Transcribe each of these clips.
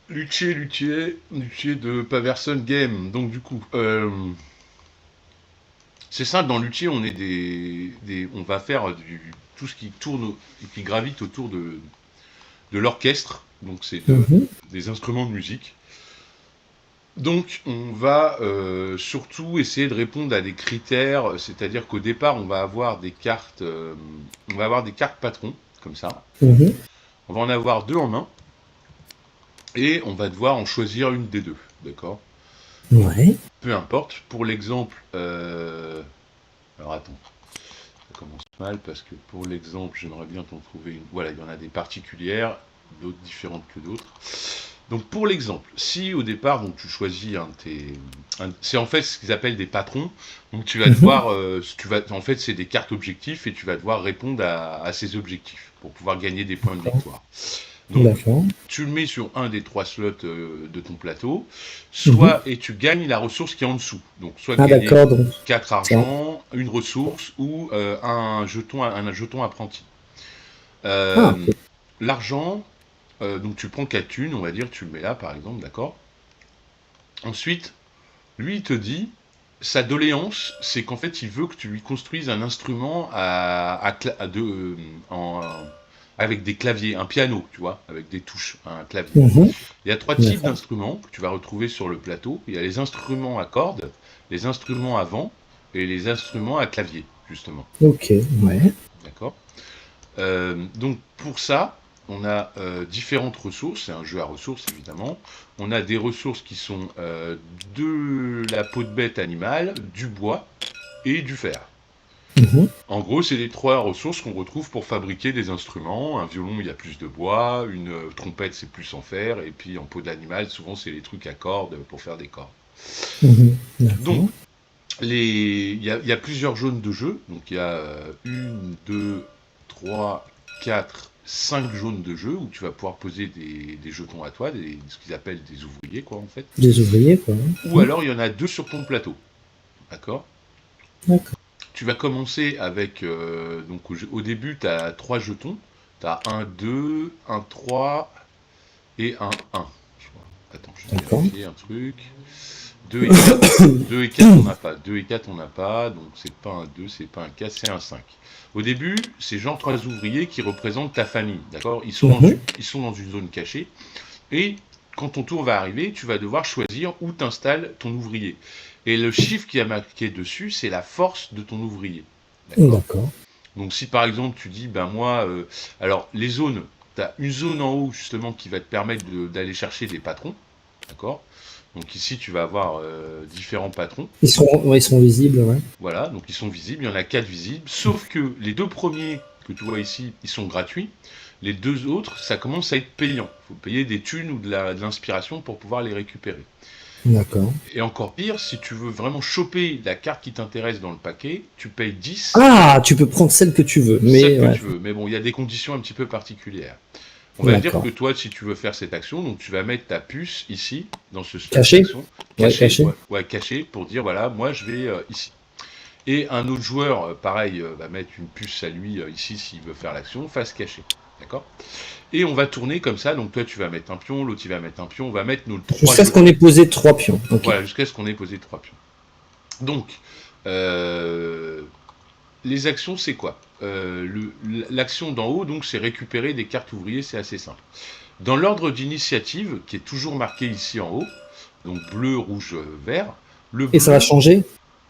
Luthier de Paverson Game. Donc du coup, c'est simple, dans Luthier, on est on va faire tout ce qui tourne et qui gravite autour de l'orchestre. Donc Mhm. des instruments de musique. Donc on va surtout essayer de répondre à des critères, c'est-à-dire qu'au départ, on va avoir des cartes patrons, comme ça. Mhm. On va en avoir deux en main. Et on va devoir en choisir une des deux, d'accord? Donc, Ouais. peu importe. Pour l'exemple, alors attends, ça commence mal parce que pour l'exemple, j'aimerais bien t'en trouver une. Voilà, il y en a des particulières, d'autres différentes que d'autres. Donc pour l'exemple, si au départ donc tu choisis c'est en fait ce qu'ils appellent des patrons. Donc tu vas Mhm. devoir, en fait c'est des cartes objectifs et tu vas devoir répondre à ces objectifs pour pouvoir gagner des points de D'accord. victoire. Donc, D'accord. tu le mets sur un des trois slots de ton plateau, Mhm. soit et tu gagnes la ressource qui est en dessous. Donc, soit Ah, gagner d'accord, donc 4 ça. argent, une ressource ou un jeton apprenti. Ah, Euh, ok. L'argent, donc tu prends 4 thunes, on va dire, tu le mets là par exemple, d'accord. Ensuite, lui il te dit, sa doléance, c'est qu'en fait il veut que tu lui construises un instrument en, avec des claviers, un piano, tu vois, avec des touches, un clavier. Mhm. Il y a trois types D'accord. d'instruments que tu vas retrouver sur le plateau. Il y a les instruments à cordes, les instruments à vent et les instruments à clavier, justement. Ok, ouais. D'accord. Donc pour ça, on a différentes ressources. C'est un jeu à ressources, évidemment. On a des ressources qui sont de la peau de bête animale, du bois et du fer. Mhm. En gros, c'est les trois ressources qu'on retrouve pour fabriquer des instruments. Un violon, il y a plus de bois, une trompette, c'est plus en fer, et puis en peau d'animal, souvent, c'est les trucs à cordes pour faire des cordes. Mhm. Donc, D'accord. il y a plusieurs zones de jeu. Donc, il y a une, deux, trois, quatre, cinq zones de jeu où tu vas pouvoir poser des jetons à toi, ce qu'ils appellent des ouvriers, quoi, en fait. Des ouvriers, quoi. Ou Mhm. alors, il y en a deux sur ton plateau. D'accord. D'accord. Tu vas commencer avec. Donc, au début, tu as trois jetons. Tu as un 2 un 3 et un 1. Attends, je vais D'accord. vérifier un truc. 2 et 4. 2 et 4, on n'a pas. 2 et 4, on n'a pas. Donc, c'est pas un 2, c'est pas un 4, c'est un 5. Au début, c'est genre trois ouvriers qui représentent ta famille. D'accord, Mhm. ils sont dans une zone cachée. Et quand ton tour va arriver, tu vas devoir choisir où t'installes ton ouvrier. Et le chiffre qui est marqué dessus, c'est la force de ton ouvrier. D'accord. D'accord. Donc si par exemple tu dis, ben moi, alors les zones, tu as une zone en haut justement qui va te permettre d'aller chercher des patrons, d'accord. Donc ici tu vas avoir différents patrons, Ouais, ils sont visibles, ouais. voilà, donc ils sont visibles, il y en a quatre visibles, sauf que les deux premiers que tu vois ici, ils sont gratuits, les deux autres, ça commence à être payant, il faut payer des thunes ou de l'inspiration pour pouvoir les récupérer. D'accord. Et encore pire, si tu veux vraiment choper la carte qui t'intéresse dans le paquet, tu payes 10, Ah, tu peux prendre celle que tu veux, celle mais que ouais. tu veux. Mais bon, il y a des conditions un petit peu particulières. On va dire que D'accord. toi, si tu veux faire cette action, donc tu vas mettre ta puce ici, dans ce slot Caché? d'action, Ouais, caché, caché. ouais, ouais, caché, pour dire voilà, moi je vais ici. Et un autre joueur, pareil, va mettre une puce à lui ici s'il veut faire l'action, face cachée. D'accord. Et on va tourner comme ça, donc toi tu vas mettre un pion, l'autre il va mettre un pion, on va mettre nos trois Jusqu'à ce qu'on jetons. ait posé 3 pions. Ok. Voilà, jusqu'à ce qu'on ait posé trois pions. Donc, euh, les actions, c'est quoi L'action d'en haut, donc, c'est récupérer des cartes ouvriers, c'est assez simple. Dans l'ordre d'initiative, qui est toujours marqué ici en haut, donc bleu, rouge, vert, le Et ça va bleu, changer?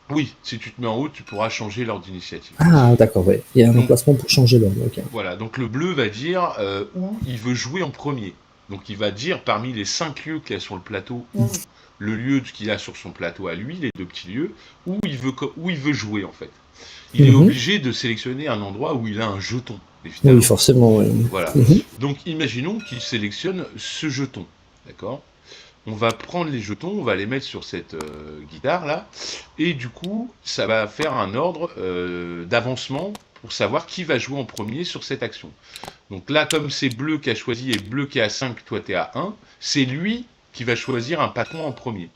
oui, si tu te mets en haut, tu pourras changer l'ordre d'initiative. Ah, d'accord, ouais. Il y a un Donc emplacement pour changer l'ordre. Ok. voilà, donc le bleu va dire où il veut jouer en premier. Donc il va dire parmi les 5 lieux qu'il y a sur le plateau, où le lieu qu'il a sur son plateau à lui, les deux petits lieux, où il veut jouer en fait. Il est Mhm. obligé de sélectionner un endroit où il a un jeton, Oui, évidemment. forcément, ouais. Voilà. Mhm. Donc imaginons qu'il sélectionne ce jeton. D'accord. On va prendre les jetons, on va les mettre sur cette guitare là, et du coup, ça va faire un ordre d'avancement pour savoir qui va jouer en premier sur cette action. Donc là, comme c'est bleu qui a choisi et bleu qui est à 5, toi tu es à 1, c'est lui qui va choisir un patron en premier.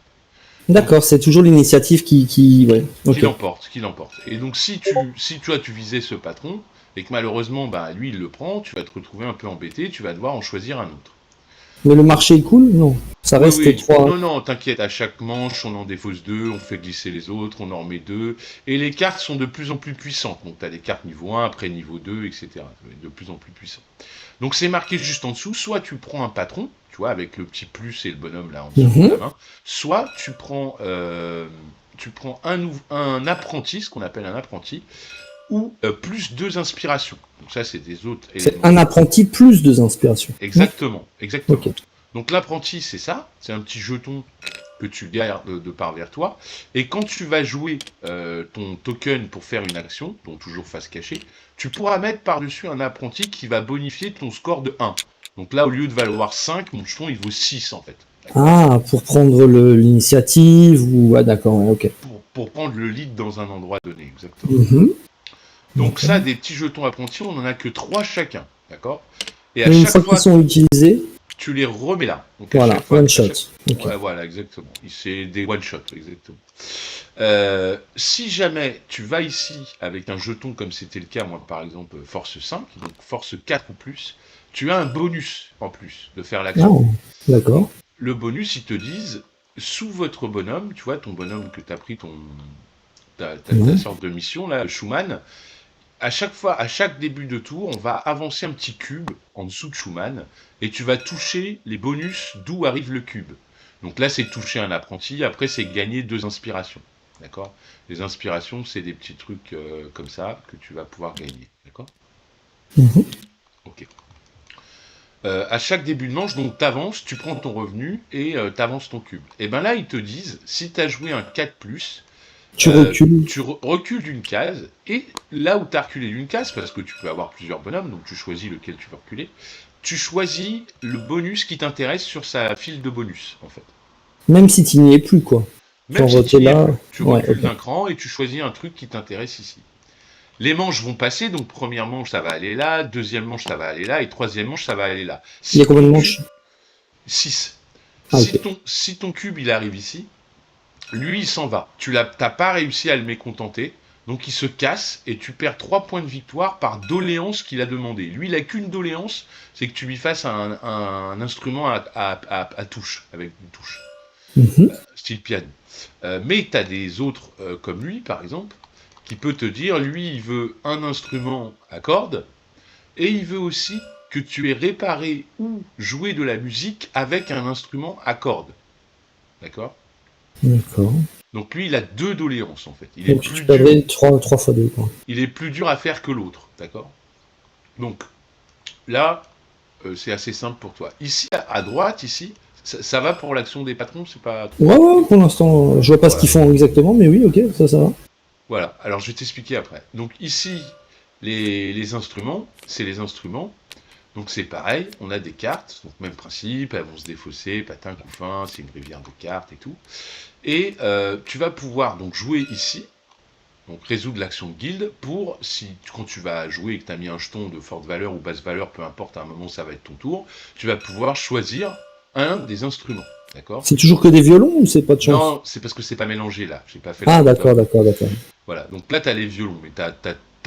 Donc D'accord, c'est toujours l'initiative qui... Ouais, qui ok. l'emporte, qui l'emporte. Et donc si toi tu visais ce patron et que malheureusement bah lui il le prend, tu vas te retrouver un peu embêté, tu vas devoir en choisir un autre. Mais le marché est cool? Non. Ça Oui, reste oui. 3. Non, non, t'inquiète, à chaque manche, on en défausse 2, on fait glisser les autres, on en remet 2. Et les cartes sont de plus en plus puissantes. Donc, tu as des cartes niveau 1, après niveau 2, etc. Ça va être de plus en plus puissant. Donc, c'est marqué juste en dessous. Soit tu prends un patron, tu vois, avec le petit plus et le bonhomme là en dessous de la main. Soit tu prends un apprenti, ce qu'on appelle un apprenti, ou plus 2 inspirations. Donc, ça, c'est des autres C'est éléments. un apprenti plus 2 inspirations. Exactement, exactement. Ok. Donc l'apprenti, c'est ça, c'est un petit jeton que tu gardes de part vers toi. Et quand tu vas jouer ton token pour faire une action, donc toujours face cachée, tu pourras mettre par-dessus un apprenti qui va bonifier ton score de 1. Donc là, au lieu de valoir 5, mon jeton, il vaut 6 en fait. Ah, pour prendre l'initiative ou... Ah d'accord, ouais, ok. Pour prendre le lead dans un endroit donné, exactement. Mhm. Donc D'accord. ça, des petits jetons apprentis, on n'en a que 3 chacun, d'accord. Et à Et une chaque fois fois, qu'ils sont utilisés, tu les remets là. Donc à voilà, chaque fois, one shot. Ok. ouais, voilà, exactement. C'est des one-shots, exactement. Si jamais tu vas ici avec un jeton comme c'était le cas, moi par exemple, force 5, donc force 4 ou plus, tu as un bonus en plus de faire Ah, l'action. d'accord. Donc le bonus, ils te disent, sous votre bonhomme, tu vois, ton bonhomme que tu as pris, ta Ouais. sorte de mission, là, Schumann, à chaque fois, à chaque début de tour, on va avancer un petit cube en dessous de Schumann et tu vas toucher les bonus d'où arrive le cube. Donc là, c'est toucher un apprenti, après, c'est gagner 2 inspirations. D'accord. Les inspirations, c'est des petits trucs comme ça que tu vas pouvoir gagner. D'accord. Mhm. Ok. À chaque début de manche, donc tu avances, tu prends ton revenu et tu avances ton cube. Et bien là, ils te disent, si tu as joué un 4, Tu recules. tu recules d'une case, et là où tu as reculé d'une case, parce que tu peux avoir plusieurs bonhommes, donc tu choisis lequel tu veux reculer, tu choisis le bonus qui t'intéresse sur sa file de bonus, en fait. Même si tu n'y es plus, quoi. Même Genre, si tu t'es n'y es là. plus, tu Ouais, recules ok. d'un cran et tu choisis un truc qui t'intéresse ici. Les manches vont passer, donc première manche ça va aller là, deuxième manche ça va aller là, et troisième manche ça va aller là. Il y a Si combien de ton cube... manches? 6. Ah, ok. Si ton cube il arrive ici, lui, il s'en va. Tu n'as pas réussi à le mécontenter. Donc il se casse et tu perds 3 points de victoire par doléance qu'il a demandé. Lui, il n'a qu'une doléance, c'est que tu lui fasses un instrument à touche, avec une touche, Mhm. style piano. Mais tu as des autres comme lui, par exemple, qui peut te dire, lui, il veut un instrument à cordes, et il veut aussi que tu aies réparé ou joué de la musique avec un instrument à cordes. D'accord. D'accord. Donc lui, il a 2 doléances en fait. Donc tu perdrais 3 fois 2, quoi. Il est plus dur à faire que l'autre, d'accord. Donc là, c'est assez simple pour toi. Ici, à droite, ici, ça va pour l'action des patrons, c'est pas trop. Ouais, ouais, pour l'instant, je vois pas ce qu'ils Voilà. font exactement, mais oui, ok, ça va. Voilà. Alors je vais t'expliquer après. Donc ici, les instruments, c'est les instruments. Donc c'est pareil, on a des cartes, donc même principe, elles vont se défausser, patin, couffin, c'est une rivière de cartes et tout. Et tu vas pouvoir donc jouer ici, donc résoudre l'action de guilde pour, si quand tu vas jouer et que tu as mis un jeton de forte valeur ou basse valeur, peu importe, à un moment ça va être ton tour, tu vas pouvoir choisir un des instruments. D'accord. C'est toujours que des violons ou c'est pas de chance? Non, c'est parce que c'est pas mélangé là, j'ai pas fait la Ah, méthode. d'accord, d'accord, d'accord. Voilà, donc là tu as les violons, mais tu as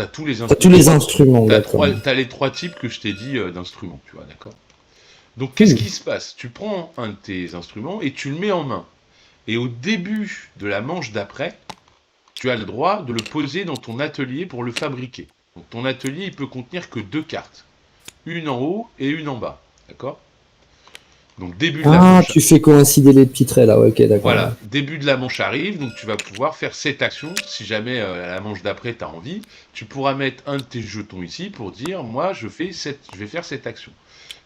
tous les T'as tous instruments. les instruments, d'accord. T'as les 3 types que je t'ai dit d'instruments, tu vois, d'accord. Donc qu'est-ce Cool. qui se passe? Tu prends un de tes instruments et tu le mets en main. Et au début de la manche d'après, tu as le droit de le poser dans ton atelier pour le fabriquer. Donc ton atelier, il peut contenir que 2 cartes. Une en haut et une en bas. D'accord. Donc début de la Ah, manche. tu fais coïncider les petits traits là, ouais, ok, d'accord. Voilà, début de la manche arrive, donc tu vas pouvoir faire cette action. Si jamais la manche d'après, tu as envie, tu pourras mettre un de tes jetons ici pour dire, moi, je vais faire cette action.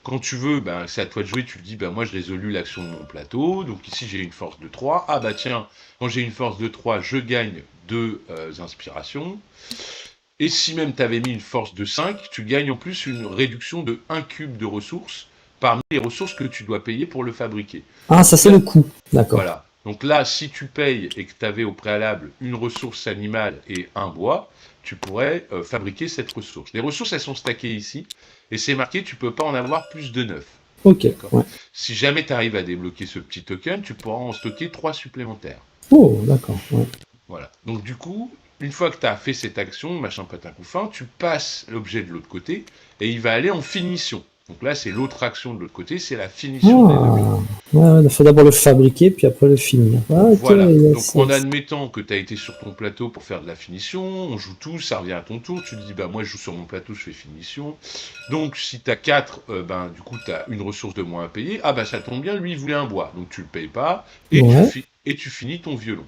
Quand tu veux, ben, c'est à toi de jouer, tu te dis, ben, moi je résolu l'action de mon plateau, donc ici j'ai une force de 3. Ah bah tiens, quand j'ai une force de 3, je gagne 2 inspirations. Et si même tu avais mis une force de 5, tu gagnes en plus une réduction de 1 cube de ressources parmi les ressources que tu dois payer pour le fabriquer. Ah, ça Donc c'est là, le coup, d'accord. voilà. Donc là, si tu payes et que tu avais au préalable une ressource animale et un bois, tu pourrais fabriquer cette ressource. Les ressources, elles sont stackées ici, et c'est marqué, tu peux pas en avoir plus de 9. Ok, D'accord. ouais. Si jamais tu arrives à débloquer ce petit token, tu pourras en stocker 3 supplémentaires. Oh, d'accord, ouais. Voilà. Donc du coup, une fois que tu as fait cette action, machin patin couffin, tu passes l'objet de l'autre côté, et il va aller en finition. Donc là, c'est l'autre action de l'autre côté, c'est la finition des objets. Ouais, il faut d'abord le fabriquer, puis après le finir. Voilà. Donc c'est- en admettant que tu as été sur ton plateau pour faire de la finition, on joue tous, ça revient à ton tour, tu te dis, bah moi je joue sur mon plateau, je fais finition. Donc si tu as 4, ben du coup tu as une ressource de moins à payer. Ah bah ça tombe bien, lui il voulait un bois, donc tu le payes pas, et, Ouais. tu finis ton violon.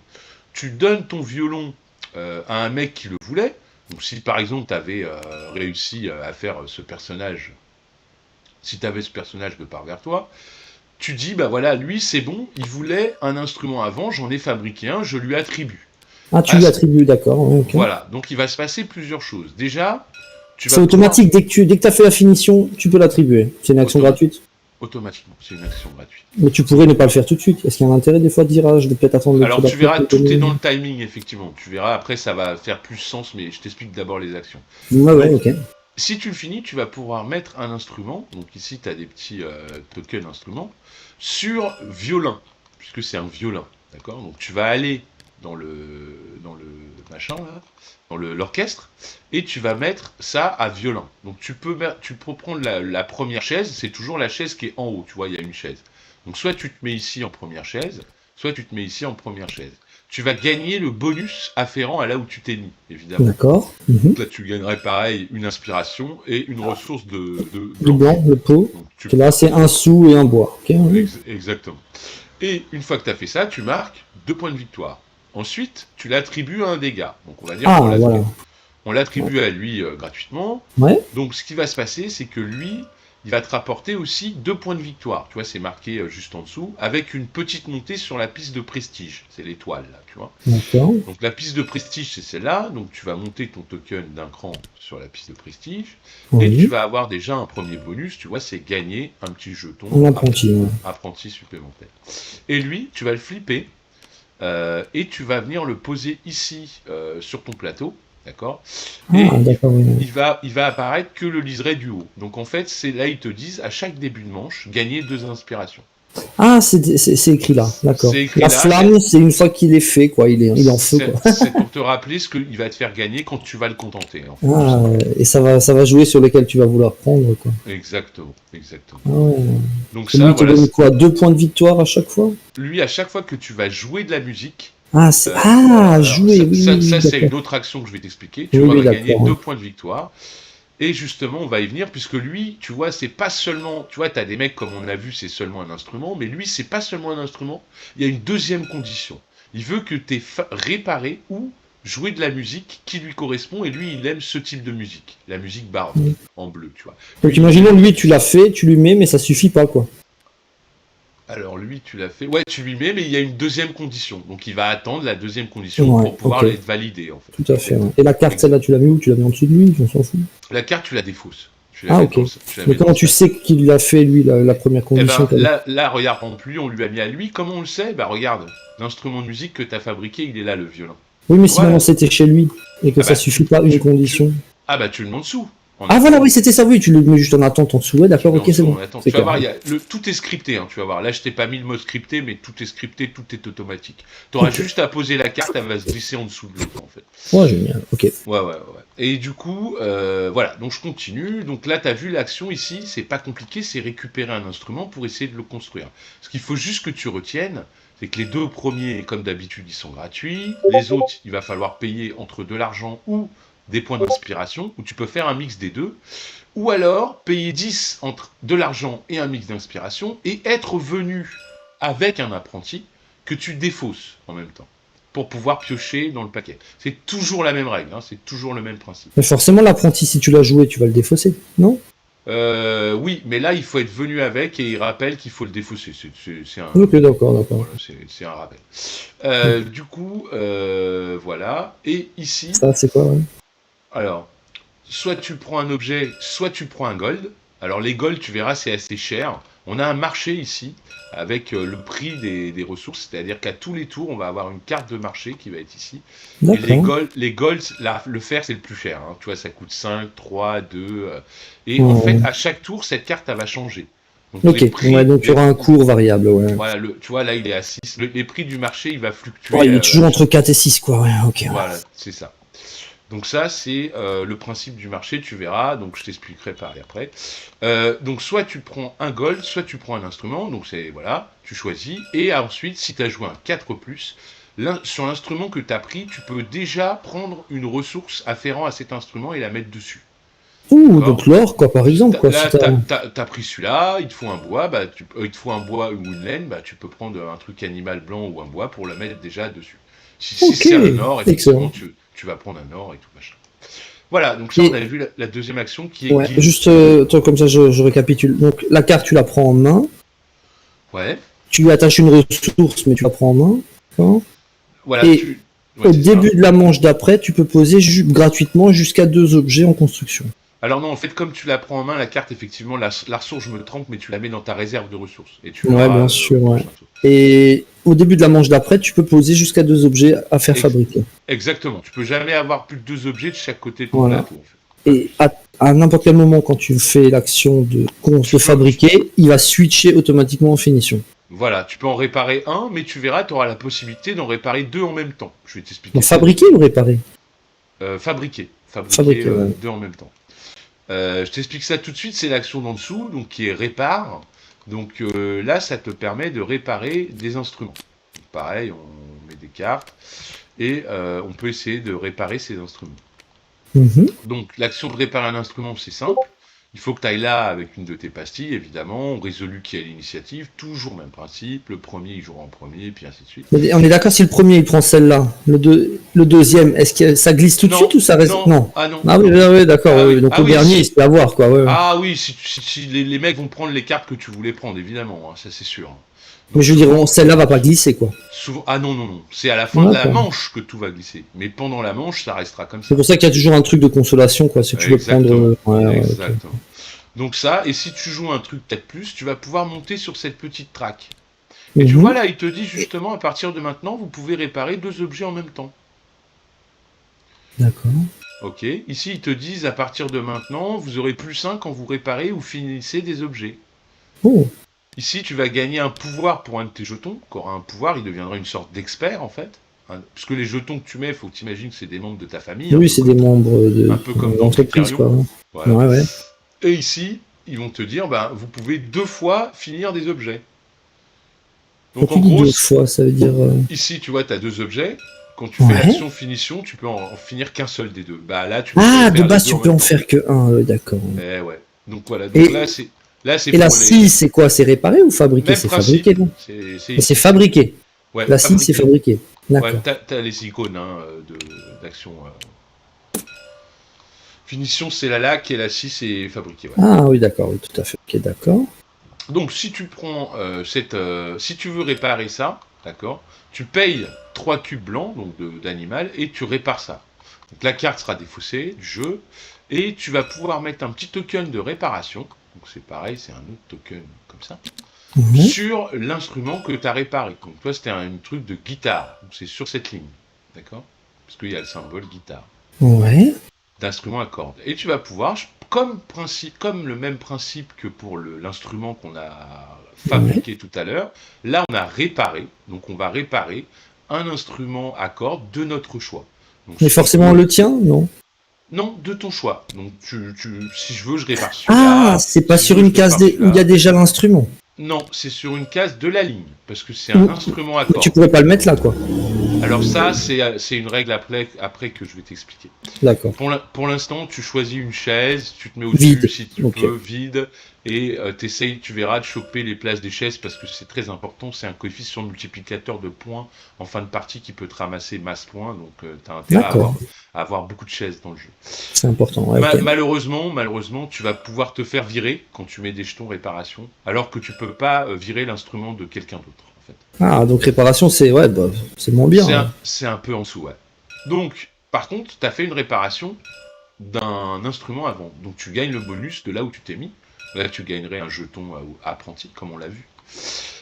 Tu donnes ton violon à un mec qui le voulait. Donc si par exemple tu avais réussi à faire ce personnage, si tu avais ce personnage de part vers toi, tu dis, bah voilà, lui c'est bon, il voulait un instrument avant, j'en ai fabriqué un, je lui attribue. Ah, tu Ah, lui attribues, d'accord. Ouais, ok. voilà, donc il va se passer plusieurs choses. Déjà, tu vas C'est pouvoir... automatique, dès que tu as fait la finition, tu peux l'attribuer. C'est une action gratuite. Automatiquement, c'est une action gratuite. Mais tu pourrais ne pas le faire tout de suite. Est-ce qu'il y a un intérêt des fois de dire, je vais peut-être attendre le Alors tour tu verras, d'après tout pour est donner- dans le timing, effectivement. Tu verras, après ça va faire plus sens, mais je t'explique d'abord les actions. Ouais, Donc, ok. si tu le finis, tu vas pouvoir mettre un instrument, donc ici tu as des petits tokens instruments, sur violin, puisque c'est un violin, d'accord? Donc tu vas aller dans le machin là, dans l'orchestre, et tu vas mettre ça à violin. Donc tu peux prendre la première chaise, c'est toujours la chaise qui est en haut, tu vois, il y a une chaise. Donc soit tu te mets ici en première chaise, soit tu te mets ici en première chaise. Tu vas gagner le bonus afférent à là où tu t'es mis, évidemment. D'accord. Donc là, tu gagnerais pareil une inspiration et une ressource de Le blanc, le pot. Donc, tu... Et là, c'est un sou et un bois. Ok. Exactement. Et une fois que tu as fait ça, tu marques 2 points de victoire. Ensuite, tu l'attribues à un dégât. Donc on va dire Ah, qu'on voilà. l'attribue à lui gratuitement. Ouais. Donc ce qui va se passer, c'est que lui, il va te rapporter aussi 2 points de victoire. Tu vois, c'est marqué juste en dessous, avec une petite montée sur la piste de prestige. C'est l'étoile, là, tu vois. D'accord. Donc la piste de prestige, c'est celle-là. Donc tu vas monter ton token d'un cran sur la piste de prestige. Et tu Oui. vas avoir déjà un premier bonus, tu vois, c'est gagner un petit jeton. Un apprenti, ouais. Apprenti supplémentaire. Et lui, tu vas le flipper. Et tu vas venir le poser ici sur ton plateau, d'accord? Et Ah, d'accord, oui. il va apparaître que le liseré du haut. Donc en fait, c'est là ils te disent à chaque début de manche, gagner 2 inspirations. Ah, c'est écrit là, d'accord. C'est écrit La là, flamme, c'est une fois qu'il est fait, quoi. Il est en feu, quoi. C'est pour te rappeler ce qu'il va te faire gagner quand tu vas le contenter. En fait. Ah, et ça va jouer sur lesquels tu vas vouloir prendre, quoi. Exactement, exactement. Ah ouais. Donc Et ça, lui, te voilà. donne quoi, 2 points de victoire à chaque fois? Lui, à chaque fois que tu vas jouer de la musique, Ah, jouer, ça, oui, ça, oui, ça, c'est d'accord. une autre action que je vais t'expliquer. Tu Oui, vas oui, gagner d'accord, 2 ouais. points de victoire. Et justement, on va y venir, puisque lui, tu vois, c'est pas seulement... Tu vois, t'as des mecs, comme on a vu, c'est seulement un instrument, mais lui, c'est pas seulement un instrument, il y a une deuxième condition. Il veut que tu aies réparé ou joué de la musique qui lui correspond, et lui, il aime ce type de musique, la musique baroque, en bleu, tu vois. Donc Lui, imaginons, lui, tu l'as fait, tu lui mets, mais ça suffit pas, quoi. alors lui, tu l'as fait. Ouais, tu lui mets, mais il y a une deuxième condition. Donc il va attendre la deuxième condition Ouais, pour pouvoir ok. être validé, en fait. Tout à fait. Ouais. Et la carte, celle-là, tu l'as mis où? Tu l'as mis en dessous de lui? On s'en fout. La carte, tu la défausses. Tu la Ah, mets ok. dans- tu la Mais mets comment dans tu ça. sais qu'il l'a fait, lui, la première Eh condition ben, qu'elle a? là, regarde, en plus, on lui a mis à lui. Comment on le sait? Bah, regarde, l'instrument de musique que tu as fabriqué, il est là, le violon. Oui, mais si Voilà. maintenant c'était chez lui, et que Ah ça bah, suffit pas, une condition. Ah, bah, tu le mets en dessous. Ah, voilà, oui, c'était ça, oui, tu le mets juste en attente en dessous. Ouais, d'accord, ok, c'est bon. Attends, C'est tu vas clair. voir, tout est scripté, hein, tu vas voir. Là, je t'ai pas mis le mode scripté, mais tout est scripté, tout est automatique. Tu auras Ok. juste à poser la carte, elle va se glisser en dessous de l'autre, en fait. Ouais, génial, ok. Ouais. Et du coup, voilà, donc je continue. Donc là, tu as vu l'action ici, c'est pas compliqué, c'est récupérer un instrument pour essayer de le construire. Ce qu'il faut juste que tu retiennes, c'est que les 2 premiers, comme d'habitude, ils sont gratuits. Les autres, il va falloir payer entre de l'argent ou des points d'inspiration, ou tu peux faire un mix des deux. Ou alors, payer 10 entre de l'argent et un mix d'inspiration, et être venu avec un apprenti que tu défausses en même temps, pour pouvoir piocher dans le paquet. C'est toujours la même règle, hein, c'est toujours le même principe. Mais forcément, l'apprenti, si tu l'as joué, tu vas le défausser, non? Oui, mais là, il faut être venu avec, et il rappelle qu'il faut le défausser. C'est un... Ok, d'accord. Voilà, c'est un rappel. Du coup, voilà. Et ici, Ça, c'est quoi, ouais? alors, soit tu prends un objet, soit tu prends un gold. Alors les gold, tu verras, c'est assez cher. On a un marché ici avec le prix des ressources, c'est-à-dire qu'à tous les tours, on va avoir une carte de marché qui va être ici. Et D'accord. les golds, le fer, c'est le plus cher. Hein. Tu vois, ça coûte 5, 3, 2. Et en fait, à chaque tour, cette carte, elle va changer. Donc, Ok, ouais, donc il y aura un cours variable, ouais. Voilà, tu vois, là, il est à 6. Les prix du marché, il va fluctuer. Ouais, il est toujours entre 4 et 6, quoi, ouais, ok. Voilà, c'est ça. Donc ça, c'est le principe du marché, tu verras, donc je t'expliquerai pareil après. Donc soit tu prends un gold, soit tu prends un instrument, donc c'est, voilà, tu choisis, et ensuite, si tu as joué un 4+, sur l'instrument que tu as pris, tu peux déjà prendre une ressource afférente à cet instrument et la mettre dessus. Ouh, D'accord. donc l'or, quoi, par exemple, quoi. Si Là, t'as... t'as pris celui-là, il te faut un bois, bah, il te faut un bois ou une laine, bah, tu peux prendre un truc animal blanc ou un bois pour le mettre déjà dessus. Si Ok, c'est un or, effectivement, excellent. tu vas prendre un or et tout machin. Voilà, donc ça, on Et a vu la deuxième action qui est ouais, guild. juste, toi, comme ça, je récapitule. Donc, la carte, tu la prends en main. Ouais, Tu lui attaches une ressource, mais tu la prends en main. D'accord. voilà, Et ouais, au c'est ça. début de la manche d'après, tu peux poser gratuitement jusqu'à 2 objets en construction. Alors non, en fait, comme tu la prends en main, la carte, effectivement, la ressource, je me trompe, mais tu la mets dans ta réserve de ressources. Et tu Ouais, verras bien sûr, au ouais. prochain tour. Et au début de la manche d'après, tu peux poser jusqu'à 2 objets à faire fabriquer. Exactement, tu peux jamais avoir plus de 2 objets de chaque côté de ton Voilà. plateau. En fait. Et à n'importe quel moment, quand tu fais l'action de fabriquer, il va switcher automatiquement en finition. Voilà, tu peux en réparer un, mais tu verras, tu auras la possibilité d'en réparer 2 en même temps. Je vais t'expliquer. Donc fabriquer ou réparer? Fabriquer Ouais. 2 en même temps. Je t'explique ça tout de suite, c'est l'action d'en dessous, donc qui est répare. Donc là, ça te permet de réparer des instruments. Donc, pareil, on met des cartes et on peut essayer de réparer ces instruments. Donc l'action de réparer un instrument, c'est simple. Il faut que tu ailles là avec une de tes pastilles, évidemment. On résolut qui a l'initiative. Toujours même principe. Le premier, il jouera en premier, puis ainsi de suite. Mais on est d'accord, si le premier il prend celle-là, le deuxième, est-ce que ça glisse tout de suite ou ça reste? Non. Ah non. Ah oui, oui, d'accord. Ah, Oui. oui. Donc le dernier, il se fait avoir, quoi. Ouais. Ah oui, si les mecs vont prendre les cartes que tu voulais prendre, évidemment. Hein, ça, c'est sûr. Donc, mais je veux dire, celle-là va pas glisser, quoi. Souvent, ah non. C'est à la fin de la manche que tout va glisser. Mais pendant la manche, ça restera comme ça. C'est pour ça qu'il y a toujours un truc de consolation, quoi. Si tu veux prendre. Exactement. Okay. Donc ça, et si tu joues un truc peut-être plus, tu vas pouvoir monter sur cette petite track. Et tu vois là, il te dit justement, à partir de maintenant, vous pouvez réparer 2 objets en même temps. D'accord. Ok. Ici, ils te disent, à partir de maintenant, vous aurez +1 quand vous réparez ou finissez des objets. Oh. Ici, tu vas gagner un pouvoir pour un de tes jetons. Qui aura un pouvoir, il deviendra une sorte d'expert en fait. Puisque les jetons que tu mets, il faut que tu imagines que c'est des membres de ta famille. Oui, c'est des membres de un peu comme dans l'entreprise, quoi. Voilà. Ouais. Et ici, ils vont te dire, vous pouvez 2 fois finir des objets. Donc en gros, 2 fois, ça veut dire... Ici, tu vois, tu as 2 objets. Quand tu fais l'action finition, tu peux en finir qu'un seul des 2. Là, tu peux de base, tu peux en faire que un, d'accord. Ouais. Donc voilà, donc là, c'est... Et la scie, c'est quoi? C'est réparé ou fabriqué? C'est fabriqué, non? C'est fabriqué. Ouais, la scie, c'est fabriqué. D'accord. Ouais, t'as les icônes d'action. Finition, c'est la laque et la scie, c'est fabriqué. Ouais. Ah oui, d'accord, oui, tout à fait. Ok, d'accord. Donc, si tu prends si tu veux réparer ça, d'accord, tu payes 3 cubes blancs, donc d'animal, et tu répares ça. Donc, la carte sera défaussée du jeu, et tu vas pouvoir mettre un petit token de réparation. Donc, c'est pareil, c'est un autre token comme ça. Sur l'instrument que tu as réparé. Donc toi, c'était un truc de guitare. Donc c'est sur cette ligne. D'accord? Parce qu'il y a le symbole guitare. Ouais. D'instrument à cordes. Et tu vas pouvoir, comme le même principe que pour l'instrument qu'on a fabriqué tout à l'heure, là on a réparé. Donc on va réparer un instrument à cordes de notre choix. Donc, mais forcément le tien, non? Non, de ton choix. Donc si je veux, je répare celui-là. Ah, c'est pas sur une case où il y a déjà l'instrument. Non, c'est sur une case de la ligne, parce que c'est un instrument à cordes. Tu pourrais pas le mettre là, quoi. Alors ça, c'est une règle après que je vais t'expliquer. D'accord. Pour l'instant, tu choisis une chaise, tu te mets au-dessus si tu peux, vide, et t'essayes, tu verras, de choper les places des chaises, parce que c'est très important, c'est un coefficient multiplicateur de points en fin de partie qui peut te ramasser masse points, donc tu as intérêt à avoir beaucoup de chaises dans le jeu. C'est important, ouais, Malheureusement, tu vas pouvoir te faire virer quand tu mets des jetons réparation, alors que tu peux pas virer l'instrument de quelqu'un d'autre. En fait. Ah, donc réparation, c'est c'est moins bien. C'est un peu en dessous, ouais. Donc, par contre, tu as fait une réparation d'un instrument avant. Donc, tu gagnes le bonus de là où tu t'es mis. Là, tu gagnerais un jeton apprenti, comme on l'a vu.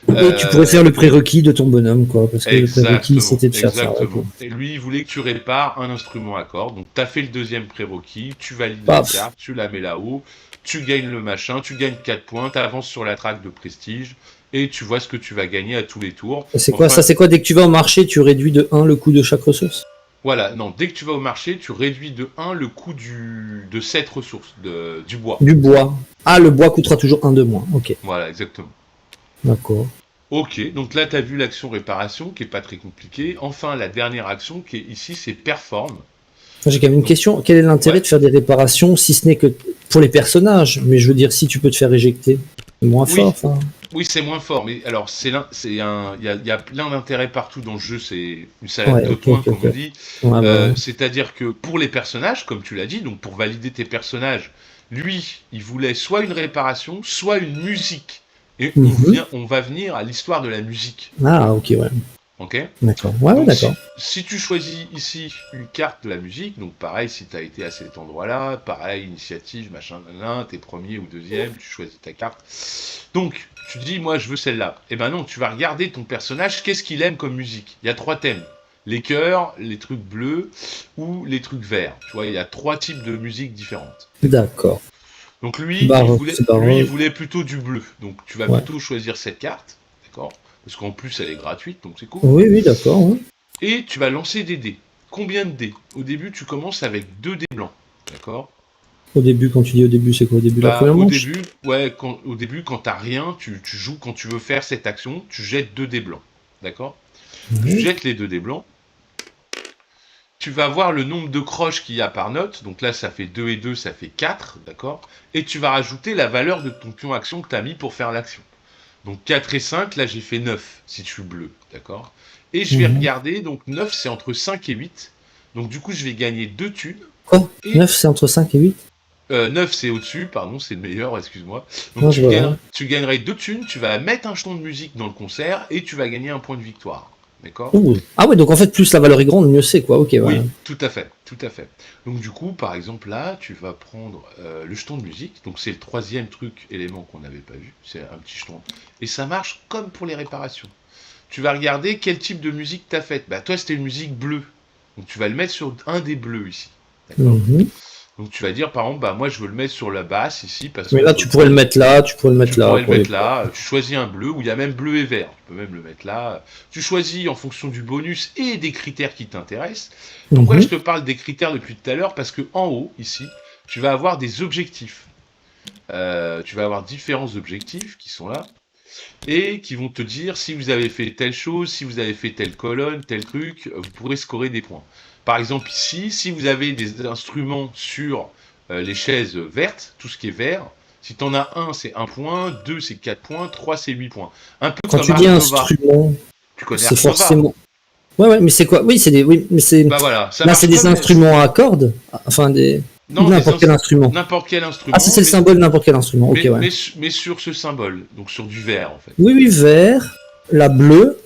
Et tu pourrais faire le prérequis de ton bonhomme, quoi. Parce que le prérequis, c'était de faire ça. Okay. Et lui, il voulait que tu répares un instrument à cordes. Donc, tu as fait le deuxième prérequis, tu valides la carte, tu la mets là-haut, tu gagnes le machin, tu gagnes 4 points, tu avances sur la traque de prestige. Et tu vois ce que tu vas gagner à tous les tours. C'est quoi ça? C'est quoi? Dès que tu vas au marché, tu réduis de 1 le coût de chaque ressource? Voilà, non, dès que tu vas au marché, tu réduis de 1 le coût de cette ressource, du bois. Du bois. Ah, le bois coûtera toujours un de moins. Ok, Voilà, exactement. d'accord. Ok, donc là, tu as vu l'action réparation, qui est pas très compliquée. Enfin, la dernière action, qui est ici, c'est perform. J'ai quand même une Donc, question. Quel est l'intérêt ouais. de faire des réparations si ce n'est que pour les personnages? Mais je veux dire, si tu peux te faire éjecter, c'est moins fort. Oui, Enfin, oui, c'est moins fort, mais alors, il y a plein d'intérêts partout dans le jeu, c'est une salade ouais, de ok, points, ok, comme ok. on dit. Ouais, bah ouais. C'est-à-dire que pour les personnages, comme tu l'as dit, donc pour valider tes personnages, lui, il voulait soit une réparation, soit une musique. Et Mhm. on va venir à l'histoire de la musique. Ah, ok, ouais. Ok? D'accord. Ouais, ouais, Donc d'accord. si tu choisis ici une carte de la musique, donc pareil, si tu as été à cet endroit-là, pareil, initiative, machin, t'es premier ou deuxième, tu choisis ta carte. Donc, tu dis, moi je veux celle-là. Eh ben non, tu vas regarder ton personnage, qu'est-ce qu'il aime comme musique. Il y a 3 thèmes. Les chœurs, les trucs bleus ou les trucs verts. Tu vois, il y a 3 types de musique différentes. D'accord? D'accord. Donc Baroque, c'est lui, il baroque. voulait plutôt du bleu. Donc tu vas Ouais. plutôt choisir cette carte. D'accord? Parce qu'en plus, elle est gratuite, donc c'est cool. Oui, oui, d'accord. Ouais. Et tu vas lancer des dés. Combien de dés? Au début, tu commences avec 2 dés blancs. D'accord? Au début, quand tu dis au début, c'est quoi au début? La Bah, première manche? au début, quand t'as rien, tu joues quand tu veux faire cette action, tu jettes 2 dés blancs. D'accord? Tu Ouais. jettes les 2 dés blancs. Tu vas voir le nombre de croches qu'il y a par note. Donc là, ça fait 2 et 2, ça fait 4. D'accord? Et tu vas rajouter la valeur de ton pion action que tu as mis pour faire l'action. Donc 4 et 5, là j'ai fait 9 si je suis bleu, d'accord? Et je vais Mhm. regarder, donc 9 c'est entre 5 et 8. Donc du coup je vais gagner 2 thunes. Quoi? Et 9, c'est entre 5 et 8? 9 c'est au-dessus, pardon, c'est le meilleur, excuse-moi. Donc Non, je vois. Ouais. tu gagnerais 2 thunes, tu vas mettre un jeton de musique dans le concert et tu vas gagner un point de victoire. D'accord? Ouh. Ah ouais, donc en fait, plus la valeur est grande, mieux c'est, quoi. Ok, ouais. Oui, tout à fait, tout à fait. Donc du coup, par exemple là, tu vas prendre le jeton de musique. Donc c'est le troisième élément qu'on n'avait pas vu. C'est un petit jeton. Et ça marche comme pour les réparations. Tu vas regarder quel type de musique tu as faite. Bah, toi, c'était une musique bleue. Donc, tu vas le mettre sur un des bleus ici. D'accord? Mhm. Donc, tu vas dire, par exemple, bah, moi, je veux le mettre sur la basse ici parce Mais que là, je veux tu pourrais le prendre. mettre là, tu pourrais le Tu mettre là pourrais le pour les. mettre là. Tu choisis un bleu où il y a même bleu et vert. Tu peux même le mettre là. Tu choisis en fonction du bonus et des critères qui t'intéressent. Pourquoi je Mhm. te parle des critères depuis tout à l'heure? Parce que en haut, ici, tu vas avoir des objectifs. Tu vas avoir différents objectifs qui sont là et qui vont te dire si vous avez fait telle chose, si vous avez fait telle colonne, tel truc, vous pourrez scorer des points. Par exemple ici, si vous avez des instruments sur les chaises vertes, tout ce qui est vert, si tu en as un, c'est 1 point, 2, c'est 4 points, 3, c'est 8 points. Un peu Quand comme tu dis Art Nova. instrument, Tu connais c'est Art Nova? forcément. Ouais, ouais, mais c'est quoi? Oui, c'est des. Oui, mais c'est. Bah voilà, ça Là, c'est marche des comme instruments à cordes. Enfin, des. Ou non, n'importe quel instrument. n'importe quel Ah, ça, instrument, c'est le symbole de n'importe quel instrument. Ok, ouais. mais sur ce symbole, donc sur du vert en fait. Oui, oui, vert, la bleue,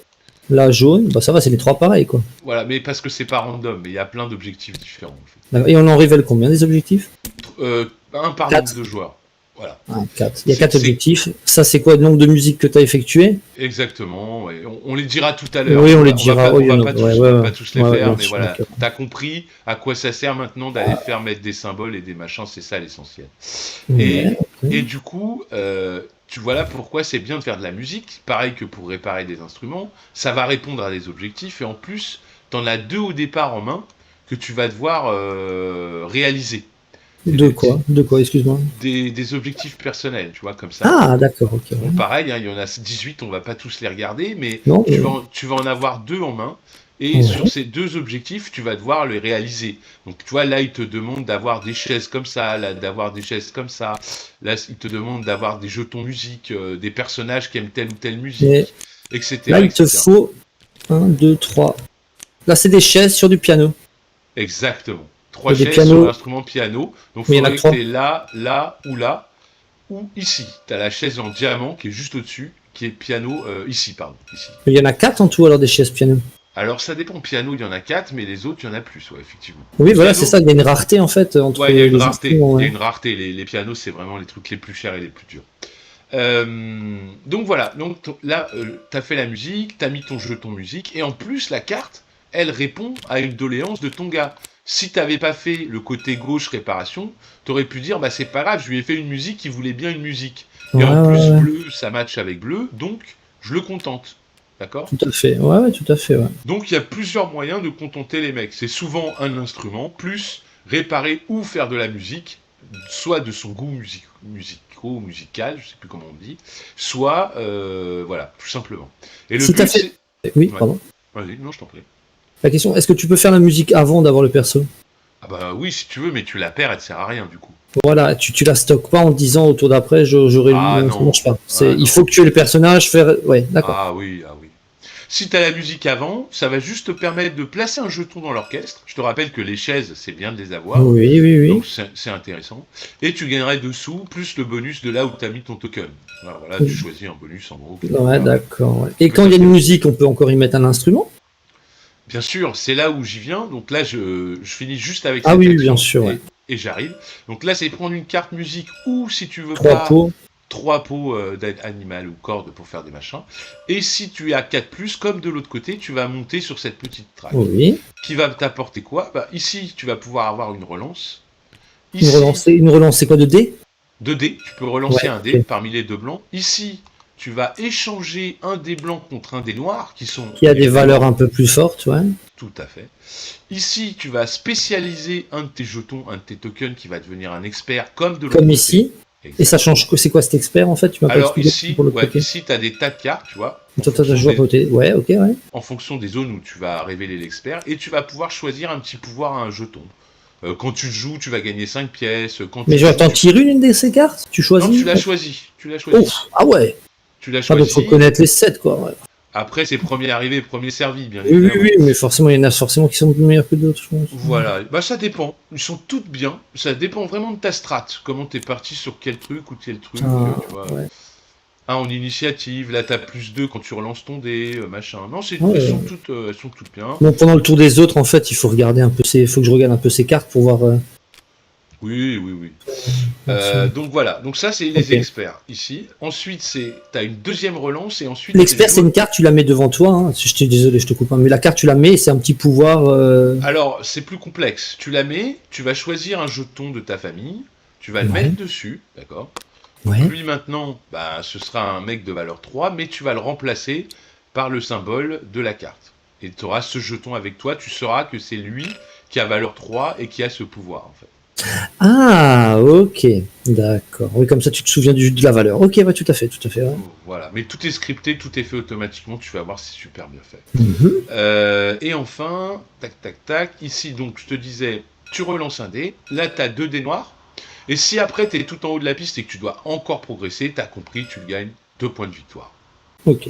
la jaune. Bah, ça va, c'est les trois pareils, quoi. Voilà, mais parce que c'est pas random, mais il y a plein d'objectifs différents en fait. D'accord. Et on en révèle combien des objectifs? Un par nombre 4. de joueurs. Voilà. Ah, 4. Il y a 4 C'est objectifs. Ça, c'est quoi le nombre de musiques que tu as effectué? exactement. Ouais. On les dira tout à l'heure. Oui, on les dira. Oui, ouais, On va ouais, pas tous les ouais, faire, bien mais sûr, voilà. d'accord. T'as compris à quoi ça sert maintenant d'aller faire mettre des symboles et des machins. C'est ça l'essentiel. Ouais, Et, ok. et du coup, tu vois là pourquoi c'est bien de faire de la musique. Pareil que pour réparer des instruments. Ça va répondre à des objectifs. Et en plus, t'en as 2 au départ en main que tu vas devoir réaliser. C'est De quoi? De quoi, excuse-moi? des objectifs personnels, tu vois, comme ça. Ah, d'accord, ok. Bon, Ouais. pareil, hein, il y en a 18, on va pas tous les regarder, mais Non, mais. tu vas en avoir 2 en main. Et sur Ouais. ces 2 objectifs, tu vas devoir les réaliser. Donc, tu vois, là, il te demande d'avoir des chaises comme ça, là, d'avoir des chaises comme ça. Là, il te demande d'avoir des jetons musique, des personnages qui aiment telle ou telle Mais musique, etc., là, il te etc. faut un, 2, 3. Là, c'est des chaises sur du piano. Exactement. Il 3 y a des chaises sur pianos, l'instrument piano. Donc, il mais il y en a que faudrait que tu 3. aies là, là, ou ici. Tu as la chaise en diamant qui est juste au-dessus, qui est piano ici, pardon. Ici. Il y en a 4 en tout, alors, des chaises piano. Alors ça dépend, piano il y en a 4, mais les autres il y en a plus, ouais, effectivement. Oui, voilà, c'est Piano, ça. Il y a une rareté, en fait, entre ouais, il y a une les rareté. instruments. Il y a Ouais. une rareté. Les pianos, c'est vraiment les trucs les plus chers et les plus durs. Donc voilà, donc là, tu as fait la musique, tu as mis ton jeton musique, et en plus, la carte, elle répond à une doléance de ton gars. Si tu n'avais pas fait le côté gauche réparation, tu aurais pu dire, bah c'est pas grave, je lui ai fait une musique, il voulait bien une musique. Ouais, Et en ouais, plus, ouais. bleu, ça match avec bleu, donc je le contente. d'accord? Tout à fait. Ouais, tout à fait. Ouais. Donc il y a plusieurs moyens de contenter les mecs. C'est souvent un instrument, plus réparer ou faire de la musique, soit de son goût musical, je sais plus comment on dit, soit, voilà, tout simplement. Et le Si t'as but, fait. c'est... Oui, Ouais, pardon. vas-y, non, je t'en prie. La question, est-ce que tu peux faire la musique avant d'avoir le perso? Ah bah oui, si tu veux, mais tu la perds, elle te sert à rien, du coup. Voilà, tu la stockes pas en te disant au tour d'après, j'aurai. Ah Non, ça non, marche pas. ah Il non. faut que tu aies le personnage, faire. Ouais, d'accord. Ah oui, ah oui. Si tu as la musique avant, ça va juste te permettre de placer un jeton dans l'orchestre. Je te rappelle que les chaises, c'est bien de les avoir. Oui, oui, Donc oui. c'est intéressant. Et tu gagnerais dessous, plus le bonus de là où tu as mis ton token. Voilà, tu choisis un bonus en gros. Ouais, d'accord. Ouais. Et Mais quand ça, il y a une c'est... musique, on peut encore y mettre un instrument? Bien sûr, c'est là où j'y viens. Donc là, je finis juste avec Ah cette oui, oui, bien action sûr, ouais. et j'arrive. Donc là, c'est prendre une carte musique ou si tu veux 3 pas, pots. 3 pots d'aide animale ou cordes pour faire des machins. Et si tu as 4+, comme de l'autre côté, tu vas monter sur cette petite track. Oui. Qui va t'apporter quoi? Bah, ici, tu vas pouvoir avoir une relance. Ici, Une relance, c'est quoi, de dés? 2 dés. Tu peux relancer Ouais, un dé ok. parmi les 2 blancs. Ici, tu vas échanger un dé blanc contre un dé noir, qui sont Qui a des valeurs évidemment un peu plus fortes, ouais. tout à fait. Ici, tu vas spécialiser un de tes jetons, un de tes tokens qui va devenir un expert, comme de l'autre Comme côté. ici. Et ça change quoi? C'est quoi cet expert en fait? Tu m'as pas Alors expliqué ici, pour l'autre ouais, côté. ici, tu as des tas de cartes, tu vois, Attends, je vois à côté. Ouais, ok, ouais. en fonction des zones où tu vas révéler l'expert, et tu vas pouvoir choisir un petit pouvoir à un jeton. Quand tu le joues, tu vas gagner 5 pièces. Quand Mais tu genre, joues, t'en tires une de ces cartes? Tu non, choisis? tu l'as choisi. Tu l'as Oh, choisi. ah ouais. Tu l'as Ah, donc faut choisi. connaître les 7 quoi. Ouais. Après, c'est premier arrivé, premier servi, bien Oui, oui, évidemment. oui, mais forcément, il y en a forcément qui sont meilleurs que d'autres, je pense. Voilà, bah ça dépend. Ils sont toutes bien. Ça dépend vraiment de ta strat. Comment t'es parti sur quel truc ou tel truc, Ah, tu vois. ouais. Ah, en initiative, là t'as +2 quand tu relances ton dé, machin. Non, Ouais. elles sont toutes bien. Bon, pendant le tour des autres, en fait, il faut regarder un peu faut que je regarde un peu ces cartes pour voir. Oui, oui, oui. Merci. Donc voilà, donc ça c'est les Ok. experts ici. Ensuite, t'as une deuxième relance et ensuite L'expert, les c'est une carte, tu la mets devant toi. Hein. Je suis désolé, je te coupe. Hein, mais la carte, tu la mets, c'est un petit pouvoir. Alors, c'est plus complexe. Tu la mets, tu vas choisir un jeton de ta famille, tu vas le Ouais. mettre dessus, d'accord? Ouais. Lui maintenant, bah, ce sera un mec de valeur 3, mais tu vas le remplacer par le symbole de la carte. Et tu auras ce jeton avec toi, tu sauras que c'est lui qui a valeur 3 et qui a ce pouvoir en fait. Ah, ok. D'accord. Oui, comme ça, tu te souviens de la valeur. Ok, ouais, tout à fait, tout à fait. Ouais. Voilà, mais tout est scripté, tout est fait automatiquement, tu vas voir, c'est super bien fait. Mhm. Et enfin, tac tac tac, ici donc je te disais, tu relances un dé, là tu as 2 dés noirs, et si après tu es tout en haut de la piste et que tu dois encore progresser, tu as compris, tu gagnes 2 points de victoire. Ok.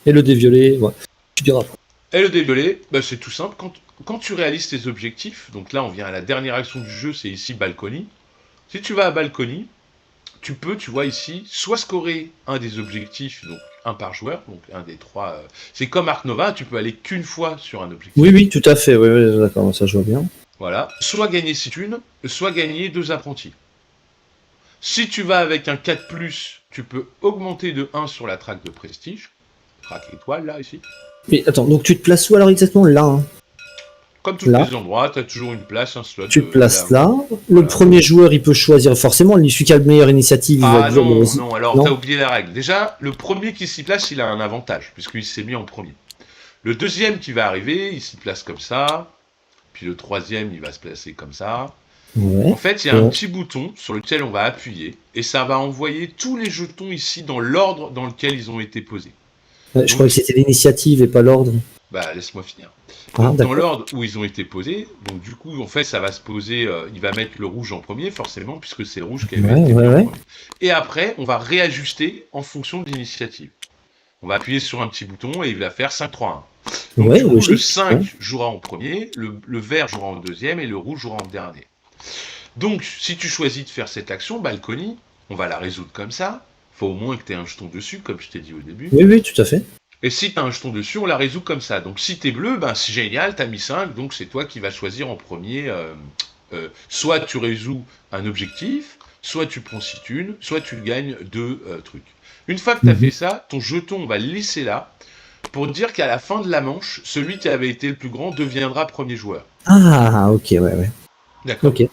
Et le déviolet, ouais. Tu diras pas. Et le dé violet, bah, c'est tout simple, quand tu réalises tes objectifs, donc là on vient à la dernière action du jeu, c'est ici Balcony, si tu vas à Balcony, tu peux, tu vois ici, soit scorer un des objectifs, donc un par joueur, donc un des 3, c'est comme Ark Nova, tu peux aller qu'une fois sur un objectif. Oui, oui, tout à fait. Oui, oui, d'accord, ça je vois bien. Voilà, soit gagner 6 thunes, soit gagner 2 apprentis. Si tu vas avec un 4+, tu peux augmenter de 1 sur la track de prestige, track étoile là, ici. Mais attends, donc tu te places où alors exactement? Là, hein. Comme tous Là. les endroits, tu as toujours une place, un slot. Tu te places là. Le Voilà. premier joueur, il peut choisir forcément, celui qui a la meilleure initiative, il va Ah dire. non, vas-y. non, alors Non. t'as oublié la règle. Déjà, le premier qui s'y place, il a un avantage, puisqu'il s'est mis en premier. Le deuxième qui va arriver, il s'y place comme ça. Puis le troisième, il va se placer comme ça. Ouais. En fait, il y a un Ouais. petit bouton sur lequel on va appuyer, et ça va envoyer tous les jetons ici dans l'ordre dans lequel ils ont été posés. Ouais, je croyais que c'était l'initiative et pas l'ordre. Bah, laisse-moi finir. Ah, Donc, dans d'accord. l'ordre où ils ont été posés, donc du coup, en fait, ça va se poser, il va mettre le rouge en premier, forcément, puisque c'est le rouge qui avait été mis en premier. Et après, on va réajuster en fonction de l'initiative. On va appuyer sur un petit bouton et il va faire 5-3-1. Donc Ouais, du coup, logique, le 5 ouais. jouera en premier, le vert jouera en deuxième et le rouge jouera en dernier. Donc, si tu choisis de faire cette action, Balcony, on va la résoudre comme ça. Faut au moins que tu aies un jeton dessus, comme je t'ai dit au début. Oui, oui, tout à fait. Et si tu as un jeton dessus, on la résout comme ça. Donc si t'es bleu, ben c'est génial, t'as mis 5, donc c'est toi qui vas choisir en premier. Soit tu résous un objectif, soit tu prends 6 thunes, soit tu gagnes 2 trucs. Une fois que tu as fait ça, ton jeton, on va le laisser là, pour dire qu'à la fin de la manche, celui qui avait été le plus grand deviendra premier joueur. Ah, ok, ouais, ouais. D'accord. Ok.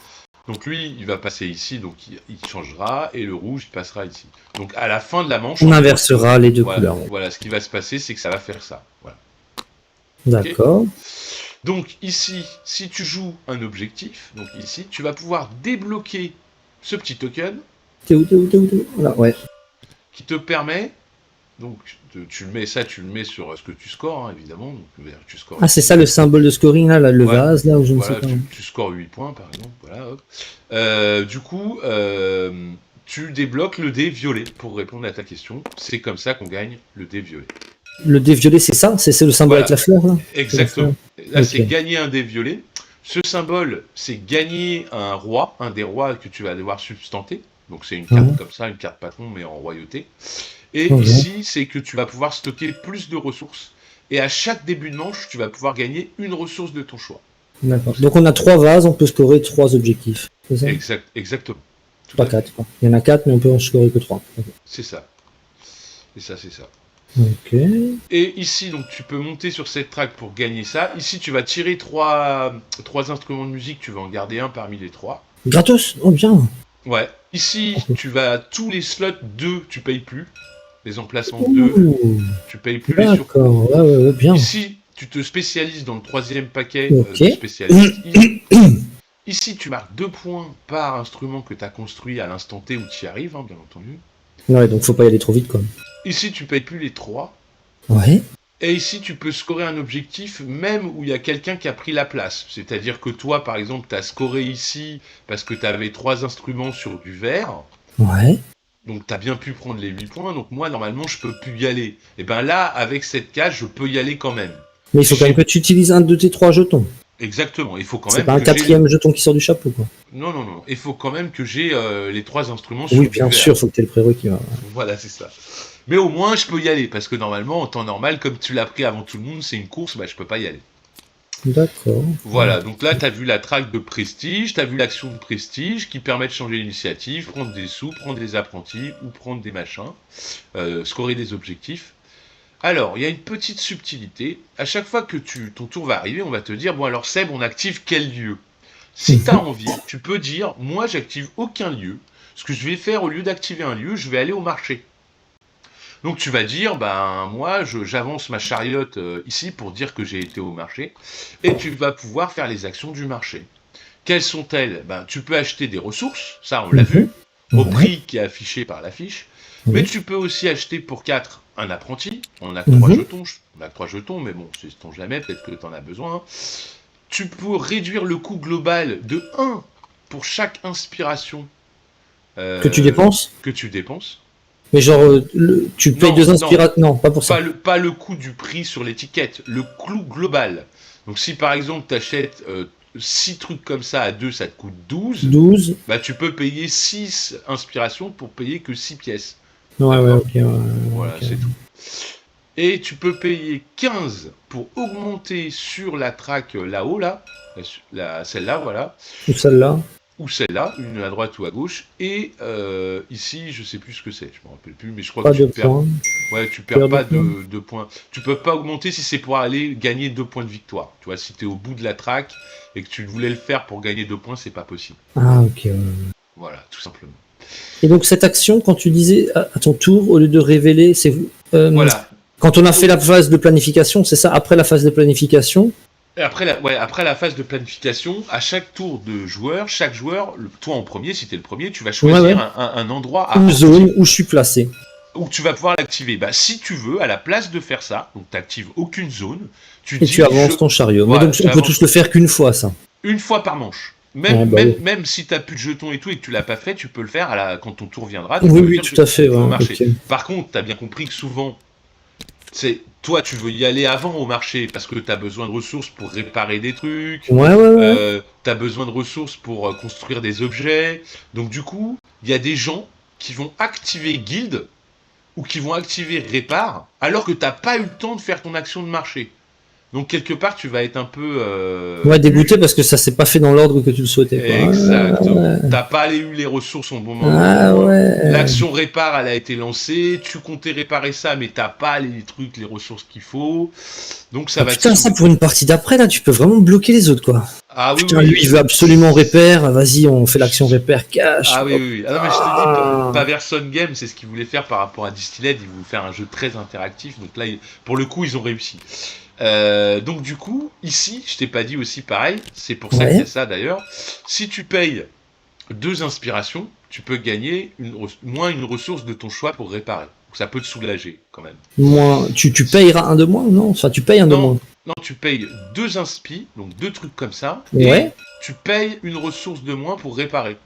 Donc lui, il va passer ici, donc il changera, et le rouge, il passera ici. Donc à la fin de la manche, On inversera les deux voilà, couleurs. Ouais. voilà, ce qui va se passer, c'est que ça va faire ça. Voilà. D'accord. Ok. Donc ici, si tu joues un objectif, donc ici, tu vas pouvoir débloquer ce petit token T'es où? Voilà, ouais. qui te permet, donc tu le mets sur ce que tu scores, hein, évidemment. Donc, tu scores Ah, c'est ça le symbole de scoring, là, le ouais, vase, là, où je ne sais voilà, pas. tu scores 8 points, par exemple. Voilà, hop. Du coup, tu débloques le dé violet pour répondre à ta question. C'est comme ça qu'on gagne le dé violet. Le dé violet, c'est ça? C'est le symbole Voilà, avec la fleur, là? exactement. Là, Ok. c'est gagner un dé violet. Ce symbole, c'est gagner un roi, un des rois que tu vas devoir substanter. Donc c'est une carte comme ça, une carte patron, mais en royauté. Et ici, c'est que tu vas pouvoir stocker plus de ressources. Et à chaque début de manche, tu vas pouvoir gagner une ressource de ton choix. D'accord. Donc on a 3 vases, on peut scorer 3 objectifs. C'est ça? Exactement. Tout Pas 4. Il y en a 4, mais on peut en scorer que 3. Okay. C'est ça. C'est ça. Ok. Et ici, donc, tu peux monter sur cette track pour gagner ça. Ici, tu vas tirer trois instruments de musique. Tu vas en garder un parmi les 3. Gratos? Oh, bien. Ouais. Ici, tu vas tous les slots 2, tu payes plus. Les emplacements 2, tu payes plus les surcoûts. D'accord, ouais, bien. Ici, tu te spécialises dans le 3e paquet de spécialistes. Ici, tu marques 2 points par instrument que tu as construit à l'instant T où tu y arrives, hein, bien entendu. Ouais, donc faut pas y aller trop vite, quoi. Ici, tu payes plus les 3. Ouais. Et ici, tu peux scorer un objectif même où il y a quelqu'un qui a pris la place. C'est-à-dire que toi, par exemple, tu as scoré ici parce que tu avais 3 instruments sur du vert. Ouais. Donc tu as bien pu prendre les 8 points. Donc moi, normalement, je peux plus y aller. Et bien là, avec cette case, je peux y aller quand même. Mais il faut quand même que tu utilises un de tes 3 jetons. Exactement. Il faut quand c'est même pas un que 4e jeton qui sort du chapeau, quoi. Non. Il faut quand même que j'ai les 3 instruments sur Oui, du vert. bien sûr, il faut que tu aies le prérequis. Ouais. Voilà, c'est ça. Mais au moins, je peux y aller. Parce que normalement, en temps normal, comme tu l'as pris avant tout le monde, c'est une course, bah, je peux pas y aller. D'accord. Voilà, donc là, tu as vu la track de prestige, tu as vu l'action de prestige qui permet de changer l'initiative, prendre des sous, prendre des apprentis ou prendre des machins, scorer des objectifs. Alors, il y a une petite subtilité. À chaque fois que ton tour va arriver, on va te dire, bon alors Seb, on active quel lieu? Si tu as envie, tu peux dire, moi j'active aucun lieu. Ce que je vais faire, au lieu d'activer un lieu, je vais aller au marché. Donc tu vas dire, ben moi j'avance ma chariote ici pour dire que j'ai été au marché, et tu vas pouvoir faire les actions du marché. Quelles sont-elles? Ben tu peux acheter des ressources, ça on l'a vu, au prix qui est affiché par l'affiche, mais tu peux aussi acheter pour 4 un apprenti, on a que 3 jetons, mais bon, sait-on jamais, peut-être que tu en as besoin. Tu peux réduire le coût global de 1 pour chaque inspiration que tu dépenses. Mais genre, tu payes 2 inspirations. Non, pas pour ça. Pas le coût du prix sur l'étiquette, le coût global. Donc si par exemple tu achètes 6 trucs comme ça à 2, ça te coûte 12. Bah tu peux payer 6 inspirations pour payer que 6 pièces. Ouais, ok. Voilà, c'est tout. Et tu peux payer 15 pour augmenter sur la track là-haut, là, celle-là, voilà. Ou celle-là, une à droite ou à gauche. Et ici, je sais plus ce que c'est, je me rappelle plus, mais je crois que tu perds. Ouais, tu perds pas de points. Tu peux pas augmenter si c'est pour aller gagner 2 points de victoire. Tu vois, si tu es au bout de la track et que tu voulais le faire pour gagner 2 points, c'est pas possible. Ah, ok. Voilà, tout simplement. Et donc cette action, quand tu disais à ton tour, au lieu de révéler, c'est voilà. Quand on a fait la phase de planification, c'est ça, après la phase de planification. Et après la phase de planification, à chaque tour de joueur, chaque joueur, toi en premier, si t'es le premier, tu vas choisir un endroit une zone où je suis placé. Où tu vas pouvoir l'activer. Bah, si tu veux, à la place de faire ça, donc t'actives aucune zone, tu avances ton chariot. Voilà, mais donc on peut tous le faire qu'une fois, ça. Une fois par manche. Même si t'as plus de jetons et tout et que tu l'as pas fait, tu peux le faire quand ton tour viendra. Oui, tout à fait. Okay. Par contre, t'as bien compris que souvent, toi, tu veux y aller avant au marché parce que tu as besoin de ressources pour réparer des trucs. Tu as besoin de ressources pour construire des objets. Donc, du coup, il y a des gens qui vont activer guild ou qui vont activer répare alors que tu n'as pas eu le temps de faire ton action de marché. Donc quelque part, tu vas être un peu Ouais, dégoûté parce que ça s'est pas fait dans l'ordre que tu le souhaitais, quoi. exactement. T'as pas eu les ressources au bon Ah moment. ouais. L'action répare, elle a été lancée. Tu comptais réparer ça, mais t'as pas les trucs, les ressources qu'il faut. Donc ça Ah, va te putain, ça saouler. pour une partie d'après, là, tu peux vraiment bloquer les autres, quoi. Ah oui, Putain, lui, oui. il veut absolument repère. Vas-y, on fait l'action repère cash. Ah oui, Hop. oui, oui. Ah non, mais je te dis, Ah. Paverson Game, c'est ce qu'ils voulaient faire par rapport à Distilled. Ils voulaient faire un jeu très interactif. Donc là, pour le coup, ils ont réussi. Donc du coup, ici, je t'ai pas dit aussi pareil. C'est pour ça qu'il y a Ouais. ça d'ailleurs. Si tu payes 2 inspirations, tu peux gagner moins une ressource de ton choix pour réparer. Donc ça peut te soulager quand même. Moins, tu payeras un de moins, non? Enfin, tu payes un de Non, moins. non, tu payes 2 inspi, donc 2 trucs comme ça, et Ouais. tu payes une ressource de moins pour réparer.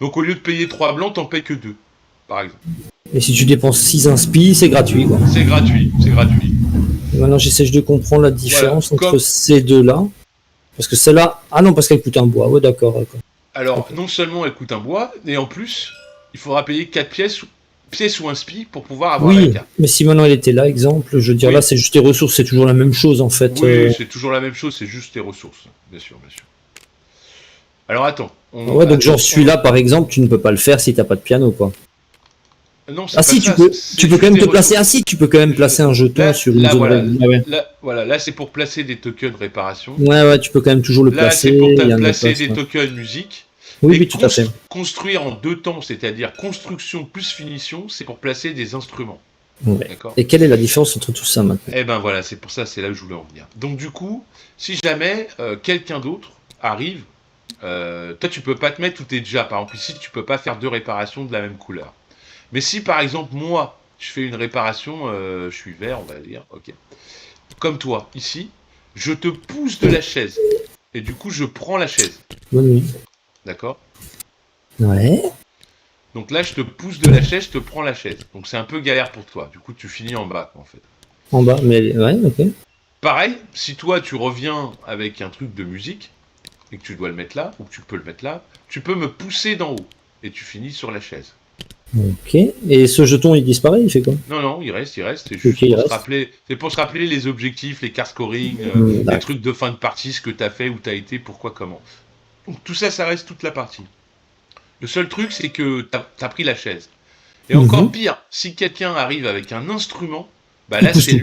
Donc au lieu de payer 3 blancs, t'en payes que 2, par exemple. Et si tu dépenses 6 inspi, c'est gratuit, quoi. C'est gratuit, c'est gratuit. Et maintenant, j'essaie de comprendre la Voilà, différence entre comme... ces deux-là. Parce que celle-là, ah non, parce qu'elle coûte un bois. Ouais, d'accord, d'accord. Alors, Ok. non seulement elle coûte un bois, et en plus, il faudra payer 4 pièces ou inspi pour pouvoir avoir la Oui, carte. mais si maintenant elle était là, exemple, je veux dire, là, Oui, c'est juste les ressources, c'est toujours la même chose, en fait. oui, c'est toujours la même chose, c'est juste tes ressources. Bien sûr, bien sûr. Alors attends, Ouais, donc genre celui-là, par exemple, tu ne peux pas le faire si t'as pas de piano, quoi. Non, Ah c'est pas si, ça, tu c'est peux quand juste même des te placer. Ah ressources. si, tu peux quand même placer un jeton Là, sur une là, zone voilà, règle. Ah ouais. là, c'est pour placer des tokens de réparation. Ouais, ouais, tu peux quand même toujours le Là, placer. c'est pour Il y a un mot de placer passe, des ouais. tokens musique. Oui, Et oui, tout à fait. construire en 2 temps, c'est-à-dire construction plus finition, c'est pour placer des instruments. Ouais. D'accord. Et quelle est la différence entre tout ça maintenant? Eh ben voilà, c'est pour ça, c'est là où je voulais en venir. Donc du coup, si jamais quelqu'un d'autre arrive, toi tu peux pas te mettre où t'es déjà. Par exemple ici, tu peux pas faire 2 réparations de la même couleur. Mais si par exemple moi, je fais une réparation, je suis vert, on va dire, ok. Comme toi, ici, je te pousse de la chaise. Et du coup, je prends la chaise. Oui, D'accord. oui. Ouais. Donc là, je te pousse de la chaise, je te prends la chaise. Donc c'est un peu galère pour toi. Du coup, tu finis en bas, en fait. En bas, mais ouais, ok. Pareil, si toi, tu reviens avec un truc de musique, et que tu dois le mettre là, ou que tu peux le mettre là, tu peux me pousser d'en haut. Et tu finis sur la chaise. Ok. Et ce jeton, il disparaît, il fait quoi? Non, non, il reste. C'est Ok, juste il pour se reste. rappeler. C'est pour se rappeler les objectifs, les car scoring, les D'accord. trucs de fin de partie, ce que t'as fait, où t'as été, pourquoi, comment. Donc tout ça, ça reste toute la partie. Le seul truc, c'est que t'as pris la chaise. Et encore Mhm. pire, si quelqu'un arrive avec un instrument, bah Il là, pousse tout.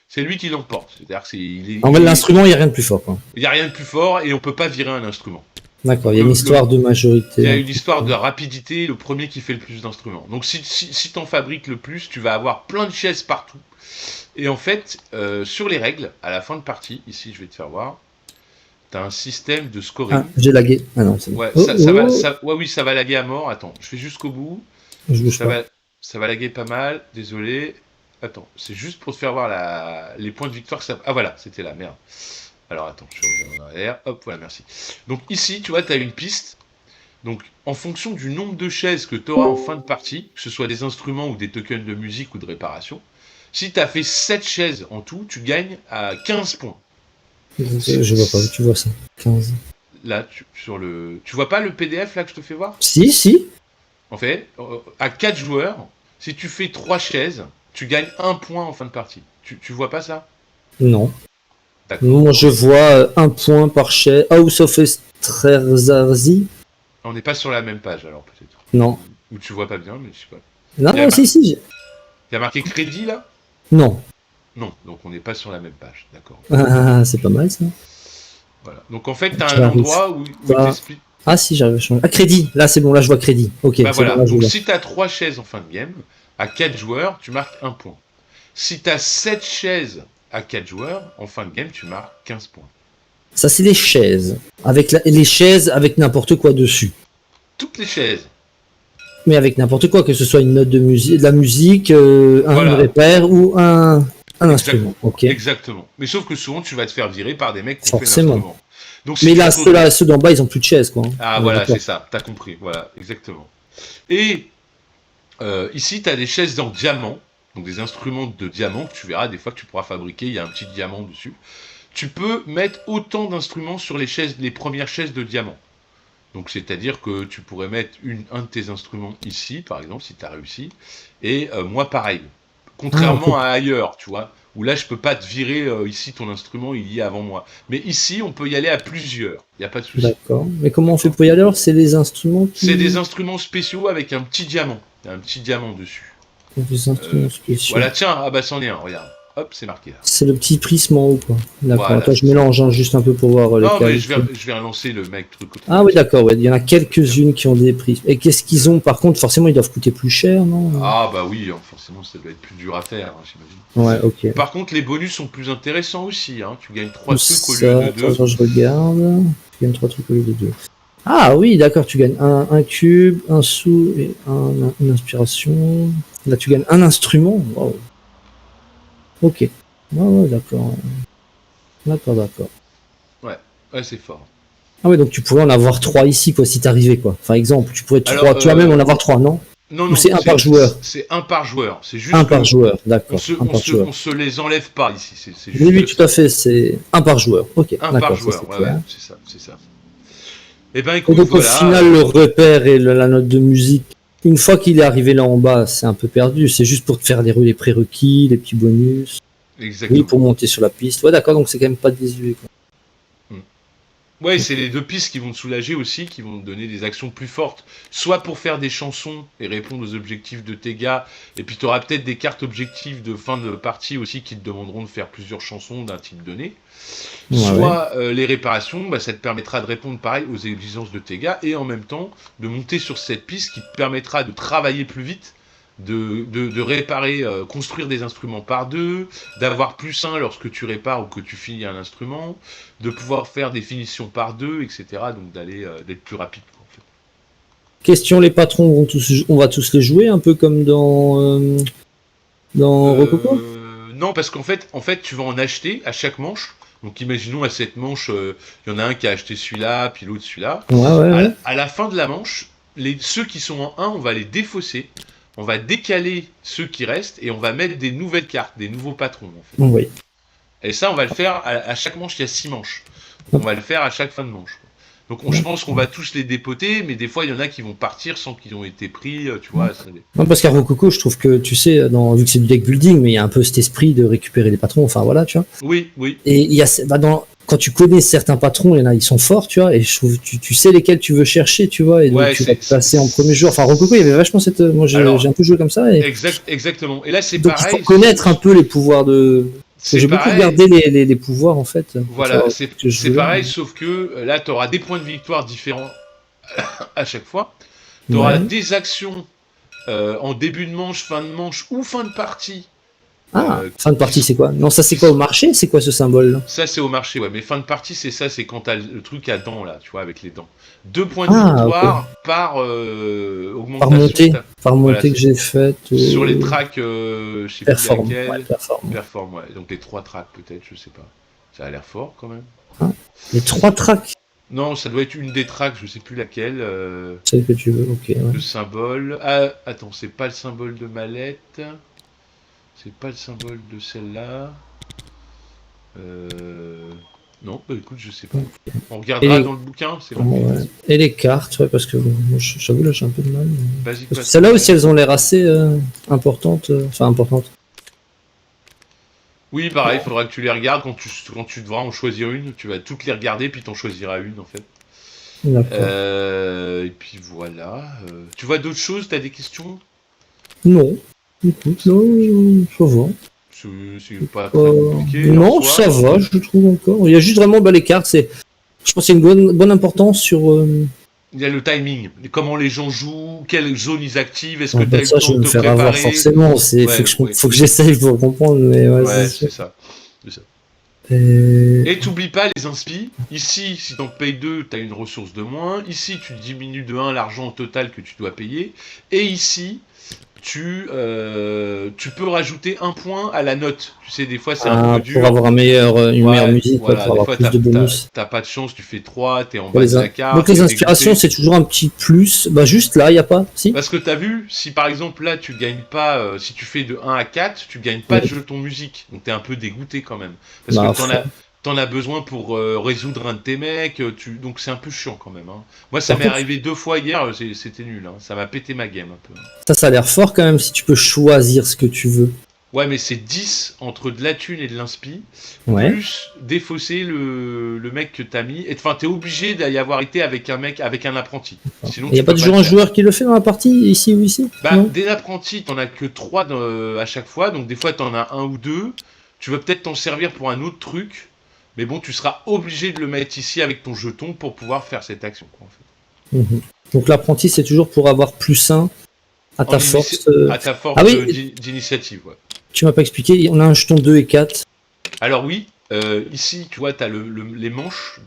c'est lui qui l'emporte. C'est-à-dire que En fait, l'instrument, il n'y a rien de plus fort, quoi. il y a rien de plus fort et on peut pas virer un instrument. D'accord, il Donc y a une histoire de il y majorité a un une petit histoire peu. de rapidité, le premier qui fait le plus d'instruments. Donc si t'en fabriques le plus, tu vas avoir plein de chaises partout. Et en fait, sur les règles, à la fin de partie, ici je vais te faire voir, t'as un système de Ah, scoring. j'ai lagué. Ah non, c'est bon. Ouais, Oh, oh, ouais, oui, ça va laguer à mort. Attends, je fais jusqu'au bout. je bouge Ça pas. va, ça va laguer pas mal. Désolé. Attends, c'est juste pour te faire voir les points de victoire. Ah voilà, c'était là, merde. Alors attends, je reviens en arrière. Hop, voilà, merci. Donc ici, tu vois, tu as une piste. Donc en fonction du nombre de chaises que tu auras en fin de partie, que ce soit des instruments ou des tokens de musique ou de réparation, si tu as fait 7 chaises en tout, tu gagnes à 15 points. Je vois pas où tu vois ça. 15. Là, tu vois pas le PDF là que je te fais voir? Si, si. En fait, à 4 joueurs, si tu fais 3 chaises, tu gagnes 1 point en fin de partie. Tu vois pas ça? Non. D'accord. Moi, je vois un point par chaise. House of Estrarzi. On n'est pas sur la même page alors peut-être. Non. Ou tu vois pas bien, mais je sais pas. Non, Il y a, non, si, si. il y a marqué crédit là? Non. Non, donc on n'est pas sur la même page, d'accord. Ah, c'est pas mal ça. Voilà. Donc en fait, tu as un J'arrive endroit où il pas. t'explique. Ah, si, j'arrive à changer. Ah, crédit. Là, c'est bon, là, je vois crédit. Ok, Bah c'est bon, voilà, là, je donc vois. si tu as 3 chaises en fin de game, à 4 joueurs, tu marques 1 point. Si tu as 7 chaises à 4 joueurs, en fin de game, tu marques 15 points. Ça, c'est les chaises. Avec les chaises avec n'importe quoi dessus. Toutes les chaises. Mais avec n'importe quoi, que ce soit une note de musique, de la musique, une Voilà. repère ou un instrument. Ok. Exactement. Mais sauf que souvent, tu vas te faire virer par des mecs qui ont fait Forcément. l'instrument. Donc, si Mais tu là, retrouves- ceux d'en bas, ils ont plus de chaises, quoi. Ah On est voilà, d'accord. c'est ça, t'as compris, voilà, exactement. Et ici, t'as des chaises en diamant, donc des instruments de diamant que tu verras des fois que tu pourras fabriquer, il y a un petit diamant dessus. Tu peux mettre autant d'instruments sur les premières chaises de diamant. Donc c'est-à-dire que tu pourrais mettre un de tes instruments ici, par exemple, si tu as réussi, et moi pareil. Ah, ok. Contrairement à ailleurs, tu vois, où là je peux pas te virer ici ton instrument il y est avant moi. Mais ici on peut y aller à plusieurs, il n'y a pas de souci. D'accord. Mais comment on fait pour y aller alors? C'est les instruments C'est des qui... instruments spéciaux avec un petit diamant. Il y a un petit diamant dessus. Des instruments spéciaux. Voilà, tiens, ah bah c'en est un, regarde. Hop, c'est marqué là. C'est le petit prisme en haut, quoi. D'accord. Voilà, Attends, je c'est mélange juste un peu pour voir les Non, mais qualités. je vais relancer le mec truc. Ah oui, d'accord. Ouais. Il y en a quelques-unes qui ont des prismes. Et qu'est-ce qu'ils ont? Par contre, forcément, ils doivent coûter plus cher, non? Ah bah oui, hein, forcément ça doit être plus dur à faire, hein, j'imagine. Ouais, ok. Par contre, les bonus sont plus intéressants aussi. Hein. Tu gagnes 3 trucs au Ça, lieu de attends, 2. je regarde. Tu gagnes 3 trucs au lieu de 2. Ah oui, d'accord. Tu gagnes un cube, un sou et une inspiration. Là, tu gagnes un instrument. Wow. Ok. Ouais, d'accord. D'accord. Ouais, c'est fort. Ah ouais, donc tu pourrais en avoir 3 ici, quoi, si t'arrivais, quoi. Par exemple, tu pourrais 3. Alors, Tu vas même en avoir 3, non? Non, Ou c'est un par joueur? C'est un par joueur. C'est juste Un que par joueur, d'accord. on se les enlève pas ici. C'est juste Oui, tout à fait, c'est un par joueur. Ok, un d'accord. par joueur. Ouais, c'est ça. Et ben Et écoute, donc voilà. au final, le repère et la note de musique, une fois qu'il est arrivé là en bas, c'est un peu perdu. C'est juste pour te faire les prérequis, les petits bonus. Exactement. Oui, pour monter sur la piste. Ouais, d'accord, donc c'est quand même pas désuet, quoi. Ouais, c'est les 2 pistes qui vont te soulager aussi, qui vont te donner des actions plus fortes. Soit pour faire des chansons et répondre aux objectifs de tes gars, et puis tu auras peut-être des cartes objectifs de fin de partie aussi qui te demanderont de faire plusieurs chansons d'un type donné. Ouais, Soit les réparations, bah, ça te permettra de répondre pareil aux exigences de tes gars, et en même temps de monter sur cette piste qui te permettra de travailler plus vite, de réparer, construire des instruments par 2, d'avoir plus 1 lorsque tu répares ou que tu finis un instrument, de pouvoir faire des finitions par 2, etc. Donc d'être plus rapide, quoi, en fait. Question, les patrons on va tous les jouer, un peu comme dans Rococo? Non, parce qu'en fait, tu vas en acheter à chaque manche. Donc imaginons à cette manche, il y en a un qui a acheté celui-là, puis l'autre celui-là. Ouais. À la fin de la manche, ceux qui sont en 1, on va les défausser. On va décaler ceux qui restent et on va mettre des nouvelles cartes, des nouveaux patrons. En fait. Oui. Et ça, on va le faire à chaque manche, il y a 6 manches. Donc on va le faire à chaque fin de manche. Donc je pense qu'on va tous les dépoter, mais des fois il y en a qui vont partir sans qu'ils ont été pris, tu vois. Non, parce qu'à Rococo, je trouve que, tu sais, vu que c'est du deck building, mais il y a un peu cet esprit de récupérer les patrons, enfin voilà, tu vois. Oui. Et il y a, quand tu connais certains patrons, il y en a, ils sont forts, tu vois, et je trouve, tu sais lesquels tu veux chercher, tu vois, et donc tu vas te placer en premier jour. Enfin, Rococo, il y avait vachement cette, moi j'ai un peu joué comme ça. Et... Exactement. Et là c'est donc, pareil. Il faut connaître un peu les pouvoirs de... J'ai beaucoup regardé les pouvoirs, en fait. Voilà, c'est pareil, sauf que là, tu auras des points de victoire différents à chaque fois. Tu auras des actions en début de manche, fin de manche ou fin de partie. Fin de partie, c'est quoi? Non, ça c'est quoi au marché? C'est quoi ce symbole-là? Ça c'est au marché, ouais. Mais fin de partie, c'est ça, c'est quand t'as le truc à dents, là, tu vois, avec les dents. 2 points de victoire par augmentation. Par montée que j'ai faite. Sur les tracks, je sais plus laquelle. Perform, ouais. Donc les 3 tracks peut-être, je sais pas. Ça a l'air fort quand même. Les 3 tracks? Non, ça doit être une des tracks, je sais plus laquelle. Celle que tu veux, ok. Ouais. Le symbole. Ah, attends, c'est pas le symbole de mallette. C'est pas le symbole de celle-là. Non, bah écoute, je sais pas. On regardera dans le bouquin, c'est bon. Ouais. Et les cartes, ouais, parce que j'avoue, là j'ai un peu de mal. Celles-là aussi, elles ont l'air assez importantes. Enfin, importantes. Oui, pareil, il faudra que tu les regardes quand tu devras en choisir une. Tu vas toutes les regarder, puis t'en choisiras une en fait. Et puis voilà. Tu vois d'autres choses? T'as des questions? Non. Écoute, non, ça va. C'est pas très compliqué. Non, ça va, je trouve encore. Il y a juste vraiment les cartes. Je pense qu'il y a une bonne importance sur. Il y a le timing, comment les gens jouent, quelle zone ils activent, est-ce que tu as eu le ça, temps de te faire préparer avoir forcément, faut que j'essaye pour comprendre. Mais c'est ça. Et t'oublies pas les inspi. Ici, si t'en payes 2, t'as une ressource de moins. Ici, tu diminues de 1 l'argent total que tu dois payer. Et ici, tu peux rajouter 1 point à la note. Tu sais, des fois, c'est un peu dur. Pour avoir une meilleure musique, voilà, pour avoir plus de bonus. T'as pas de chance, tu fais 3, t'es en bas de la carte. Donc les inspirations, c'est toujours un petit plus. Bah juste là, il n'y a pas. Si. Parce que t'as vu, si par exemple là, tu gagnes pas, si tu fais de 1 à 4, tu gagnes pas de jeton musique. Donc t'es un peu dégoûté quand même. Parce que t'en as besoin pour résoudre un de tes mecs. Donc c'est un peu chiant quand même. Hein. Moi, ça m'est arrivé 2 fois hier, c'était nul. Hein. Ça m'a pété ma game un peu. Ça a l'air fort quand même si tu peux choisir ce que tu veux. Ouais, mais c'est 10 entre de la thune et de l'inspi, Ouais. plus défausser le mec que t'as mis. Enfin, t'es obligé d'y avoir été avec un mec, avec un apprenti. Sinon, Il n'y tu a pas peux pas toujours le un faire. joueur qui le fait dans la partie, ici ou ici? Bah, Non? des apprentis, t'en as que 3 à chaque fois, donc des fois t'en as un ou deux. Tu vas peut-être t'en servir pour un autre truc, mais bon, tu seras obligé de le mettre ici avec ton jeton pour pouvoir faire cette action, quoi, en fait. Mhm. Donc l'apprenti, c'est toujours pour avoir +1 à ta force. À ta Ah force oui, d'initiative, ouais. tu m'as pas expliqué, on a un jeton 2 et 4. Alors oui, ici, tu vois, t'as les manches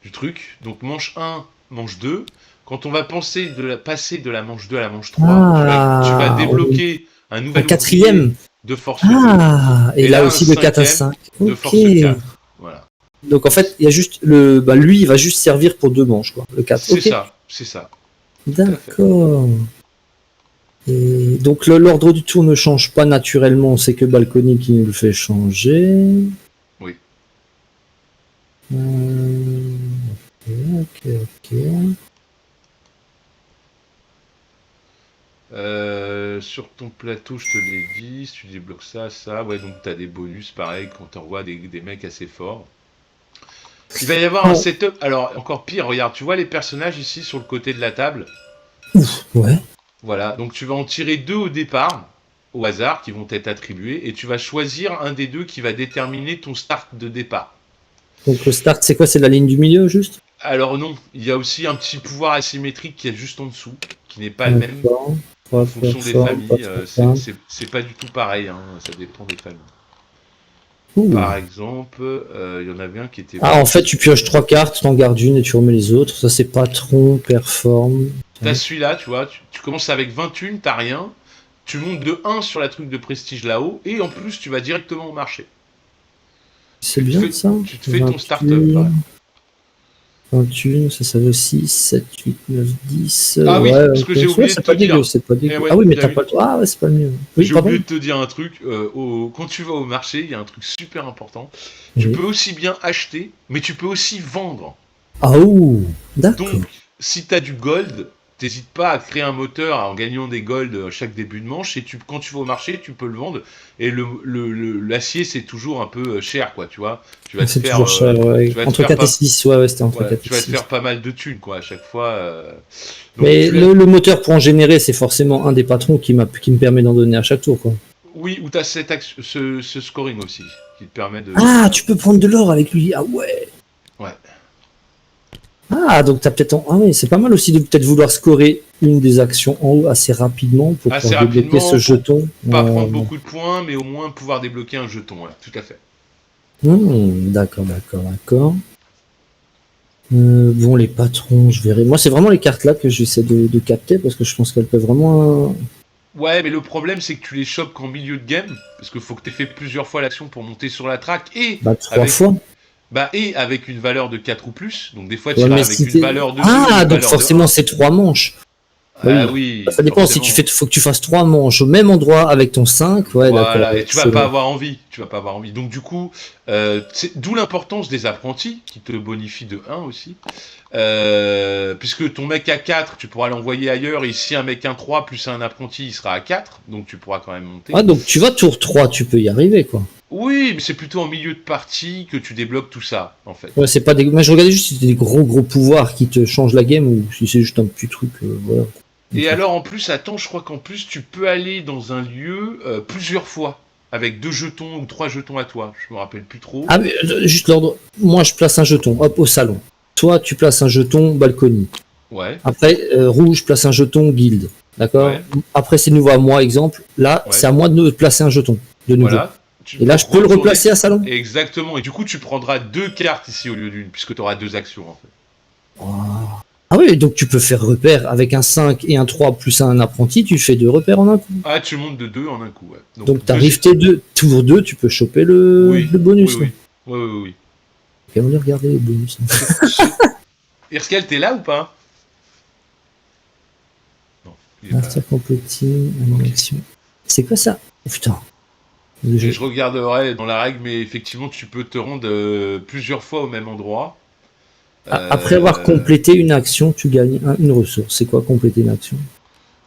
du truc. Donc manche 1, manche 2. Quand on va passer de la manche 2 à la manche 3, tu vas Ah, débloquer un un nouvel ouvrier quatrième. de force 2. Ah, et Et là là, un aussi de 4 à cinquième 5. de Ok. force 4. Voilà. Donc en fait, il y a juste lui, il va juste servir pour 2 manches, quoi. Le 4. C'est Ok. ça, c'est ça. Tout à fait. D'accord. Et donc l'ordre du tour ne change pas naturellement, c'est que Balcony qui nous le fait changer. Oui. Ok, ok. Sur ton plateau, je te l'ai dit, si tu débloques ça, ouais, donc t'as des bonus, pareil, quand t'envoies des mecs assez forts. Il va y avoir un Oh, setup, alors encore pire, regarde, tu vois les personnages ici sur le côté de la table. ouais. Voilà, donc tu vas en tirer 2 au départ, au hasard, qui vont être attribués, et tu vas choisir un des deux qui va déterminer ton start de départ. Donc le start, c'est quoi? C'est la ligne du milieu, juste? Alors non, il y a aussi un petit pouvoir asymétrique qui est juste en dessous, qui n'est pas le même D'accord. en Pas fonction des perform, pas familles. trop simple. C'est pas du tout pareil, hein, ça dépend des familles. Ouh. Par exemple, il y en avait un qui était Ah, en fait, vraiment... tu pioches 3 cartes, t'en gardes une et tu remets les autres. Ça, c'est patron, perform. T'as celui-là, tu vois, tu commences avec 21, t'as rien, tu montes de 1 sur la truc de prestige là-haut, et en plus tu vas directement au marché. C'est bien ça. Tu te fais ton start-up, 28, là. 21, ça veut 6, 7, 8, 9, 10. Ah oui, Ouais, parce ok. que j'ai Ouais, oublié de c'est te pas dégueu, dire. c'est pas Eh dégueu. ouais, Ah oui, mais bien t'as vu. pas le droit. Ah ouais, c'est pas le mieux. Oui, J'ai pardon. oublié de te dire un truc. Quand tu vas au marché, il y a un truc super important. Tu Oui. peux aussi bien acheter, mais tu peux aussi vendre. Ah, ouh, Donc, d'accord. si tu as du gold, t'hésites pas à créer un moteur en gagnant des gold chaque début de manche. Et quand tu vas au marché, tu peux le vendre. Et l'acier, c'est toujours un peu cher, quoi, tu vois. Tu vas te C'est faire, toujours cher, ouais. tu vas te Entre faire 4 et pas, 6, ouais, ouais, c'était entre ouais, 4 et tu vas te 6. faire pas mal de thunes, quoi, à chaque fois. Donc, Mais le moteur pour en générer, c'est forcément un des patrons qui me permet d'en donner à chaque tour, quoi. oui, ou tu as ce scoring aussi, qui te permet de... Ah, tu peux prendre de l'or avec lui. Ah ouais. Ouais. Ah, donc t'as peut-être. Ah oui, c'est pas mal aussi de peut-être vouloir scorer une des actions en haut assez rapidement pour Assez pouvoir débloquer ce rapidement, pour jeton. pas prendre beaucoup de points, mais au moins pouvoir débloquer un jeton, ouais, tout à fait. D'accord, d'accord, d'accord. Bon, les patrons, je verrai. Moi, c'est vraiment les cartes là que j'essaie de capter parce que je pense qu'elles peuvent vraiment. Ouais, mais le problème, c'est que tu les chopes qu'en milieu de game, parce qu'il faut que tu aies fait plusieurs fois l'action pour monter sur la track, Bah, 3 fois. et avec une valeur de 4 ou plus. Donc des fois, tu Ouais, iras mais avec si une t'es. valeur de 2 ou Ah, une donc valeur de forcément, 1. c'est 3 manches. Bah Ah oui. oui, Ça dépend si forcément. faut que tu fasses 3 manches au même endroit avec ton 5. Ouais, d'accord. Voilà, et tu vas pas Excellent. avoir envie. Tu vas pas avoir envie. Donc du coup, d'où l'importance des apprentis, qui te bonifient de 1 aussi. Puisque ton mec à 4, tu pourras l'envoyer ailleurs, et si un mec à 3 plus un apprenti, il sera à 4, donc tu pourras quand même monter. Ah, donc tu vas tour 3, tu peux y arriver, quoi. Oui, mais c'est plutôt en milieu de partie que tu débloques tout ça, en fait. Ouais, c'est pas des. Moi, je regardais juste si c'était des gros pouvoirs qui te changent la game ou si c'est juste un petit truc. Voilà. Et alors en plus, attends, je crois qu'en plus, tu peux aller dans un lieu plusieurs fois, avec 2 jetons ou 3 jetons à toi, je me rappelle plus trop. Ah, mais, juste l'ordre. Moi, je place un jeton, hop, au salon. Toi, tu places un jeton balcony. Ouais, Après, rouge place un jeton guilde. D'accord. ouais, Après, c'est nouveau à moi, exemple. Là, c'est ouais. à moi de placer un jeton de nouveau. Voilà. Tu Et peux là, je peux le retourner. replacer à salon. Exactement. Et du coup, tu prendras 2 cartes ici au lieu d'une, puisque tu auras 2 actions, en fait. Ah oui, donc tu peux faire repère avec un 5 et un 3 plus un apprenti, tu fais 2 repères en un coup. Ah, tu montes de 2 en un coup, ouais. Donc t'arrives tes 2, tour 2, tu peux choper Oui, le bonus. oui, oui. Oui, oui, oui. Et on va regarder les bonus. Irskel, t'es là ou pas? Non, il est pas là. Master completing, animation. C'est quoi ça? Oh, putain. Et je regarderai dans la règle, mais effectivement, tu peux te rendre plusieurs fois au même endroit. Après avoir complété une action, tu gagnes une ressource. C'est quoi compléter une action?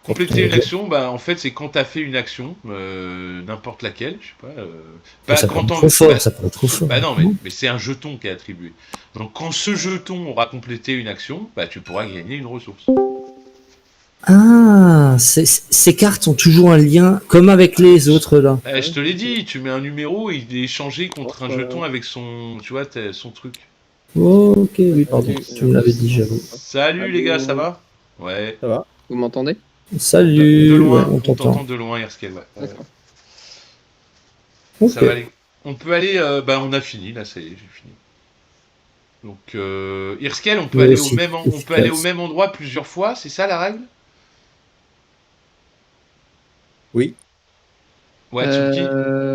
Compléter une action, bah en fait c'est quand t'as fait une action, n'importe laquelle, je sais pas. Ça Quand paraît t'en- trop fort, bah, ça paraît trop fort. bah non, mais c'est un jeton qui est attribué. Donc quand ce jeton aura complété une action, bah tu pourras gagner une ressource. Ah, ces cartes ont toujours un lien, comme avec les autres là. Je te l'ai dit, tu mets un numéro et il est échangé contre un jeton avec son, tu vois, son truc. Ok, oui, pardon, Ok, tu me l'avais dit, j'avoue. Salut les gars, ça va? Ouais. Ça va? Vous m'entendez? Salut, De ouais, loin, on on t'entend t'entend. de loin, Erskel, ouais. D'accord. Ok. Ça va aller. On peut aller, bah on a fini, là, ça y est, j'ai fini. Donc, Irskel, on peut Mais aller au aussi même, on peut aller au efficace. même endroit plusieurs fois, c'est ça la règle? Oui. Ouais, Tsuki.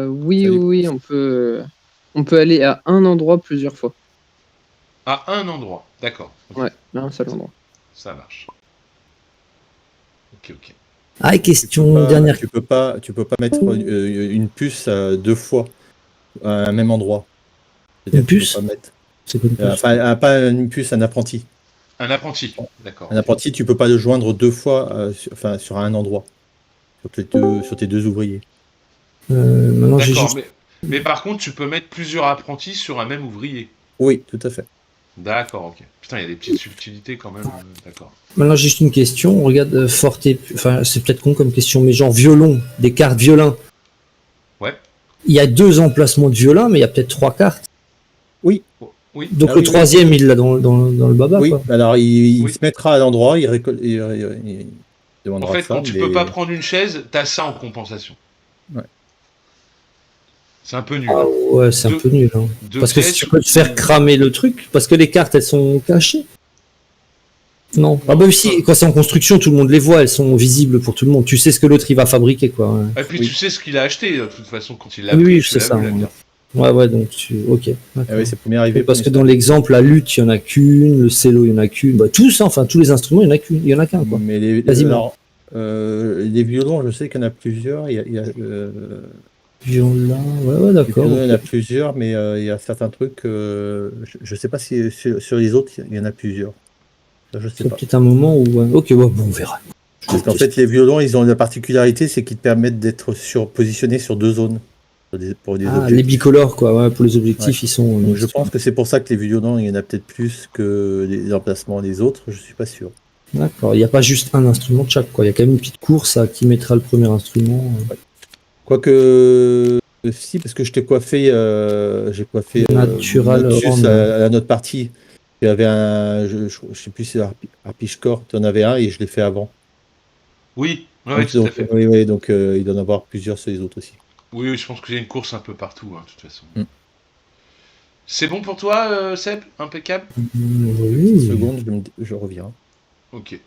Oui, Salut. oui, on peut aller à un endroit plusieurs fois. À un endroit, d'accord. Ok, Ouais, à un seul endroit. ça marche. Ok. Ah, et question dernière. Tu peux pas mettre une puce deux fois à un même endroit. C'est-à-dire Une que tu peux puce? pas mettre. C'est quoi une puce? Enfin, pas une puce, un apprenti. Un apprenti, d'accord. Un apprenti, tu peux pas le joindre deux fois sur un endroit. Sur tes deux ouvriers. Maintenant, j'ai D'accord, juste, mais par contre, tu peux mettre plusieurs apprentis sur un même ouvrier. Oui, tout à fait. D'accord, ok. Putain, il y a des petites subtilités quand même, d'accord. maintenant, j'ai juste une question. Regarde, forte et, enfin, c'est peut-être con comme question, mais genre violon, des cartes violin. Ouais. Il y a 2 emplacements de violin, mais il y a peut-être 3 cartes. Oui. Oui. Donc Ah le oui, troisième, il l'a dans le baba, Oui, quoi. alors il Oui. se mettra à l'endroit, il En demandera fait, ça, quand tu peux pas prendre une chaise, t'as ça en compensation. Ouais. C'est un peu nul. Ah ouais, c'est un peu nul. Hein. Deux Parce que si pièces tu peux te faire cramer le truc, parce que les cartes, elles sont cachées. Non. Ah bah si, quand c'est en construction, tout le monde les voit, elles sont visibles pour tout le monde. Tu sais ce que l'autre il va fabriquer, quoi. Ouais, Et puis Oui. tu sais ce qu'il a acheté, de toute façon, quand il l'a oui, pris, oui, tu c'est l'as ça. vu, la Ouais, carte. ouais, donc tu. Ok. Ah d'accord. oui, c'est premier arrivé. Oui, parce que premier dans l'exemple, la lutte, il y en a qu'une, le cello, il y en a qu'une. Bah, tous, hein, enfin, tous les instruments, il y en a qu'une, il y en a qu'un, quoi. Mais Quasiment. les violons, je sais qu'il y en a plusieurs. Violon, ouais, Les d'accord. violons, il y en a Ok. plusieurs, mais il y a certains trucs. Je sais pas si sur les autres, il y en a plusieurs. Ça, je sais C'est pas. peut-être un moment où. Ok, ouais, bon, on verra. Parce qu'en fait, les violons, ils ont la particularité, c'est qu'ils te permettent d'être positionnés sur deux zones pour des Ah, les objectifs. bicolores, quoi. Ouais, pour les objectifs, ils sont. Donc je pense que c'est pour ça que les violons, il y en a peut-être plus que les emplacements des autres, je suis pas sûr. D'accord. Il n'y a pas juste un instrument de chaque, quoi. Il y a quand même une petite course à qui mettra le premier instrument. Quoique, si, parce que j'ai coiffé Natural Noxus Rome. à la notre partie. Il y avait je sais plus si c'est Harpichcore, tu en avais un et je l'ai fait avant. Oui, ouais, Donc, tout à fait. oui, donc il doit en avoir plusieurs sur les autres aussi. Oui, je pense qu'il y a une course un peu partout, hein, de toute façon. Mm. C'est bon pour toi, Seb? Impeccable? Oui. Seconde, je reviens. Ok.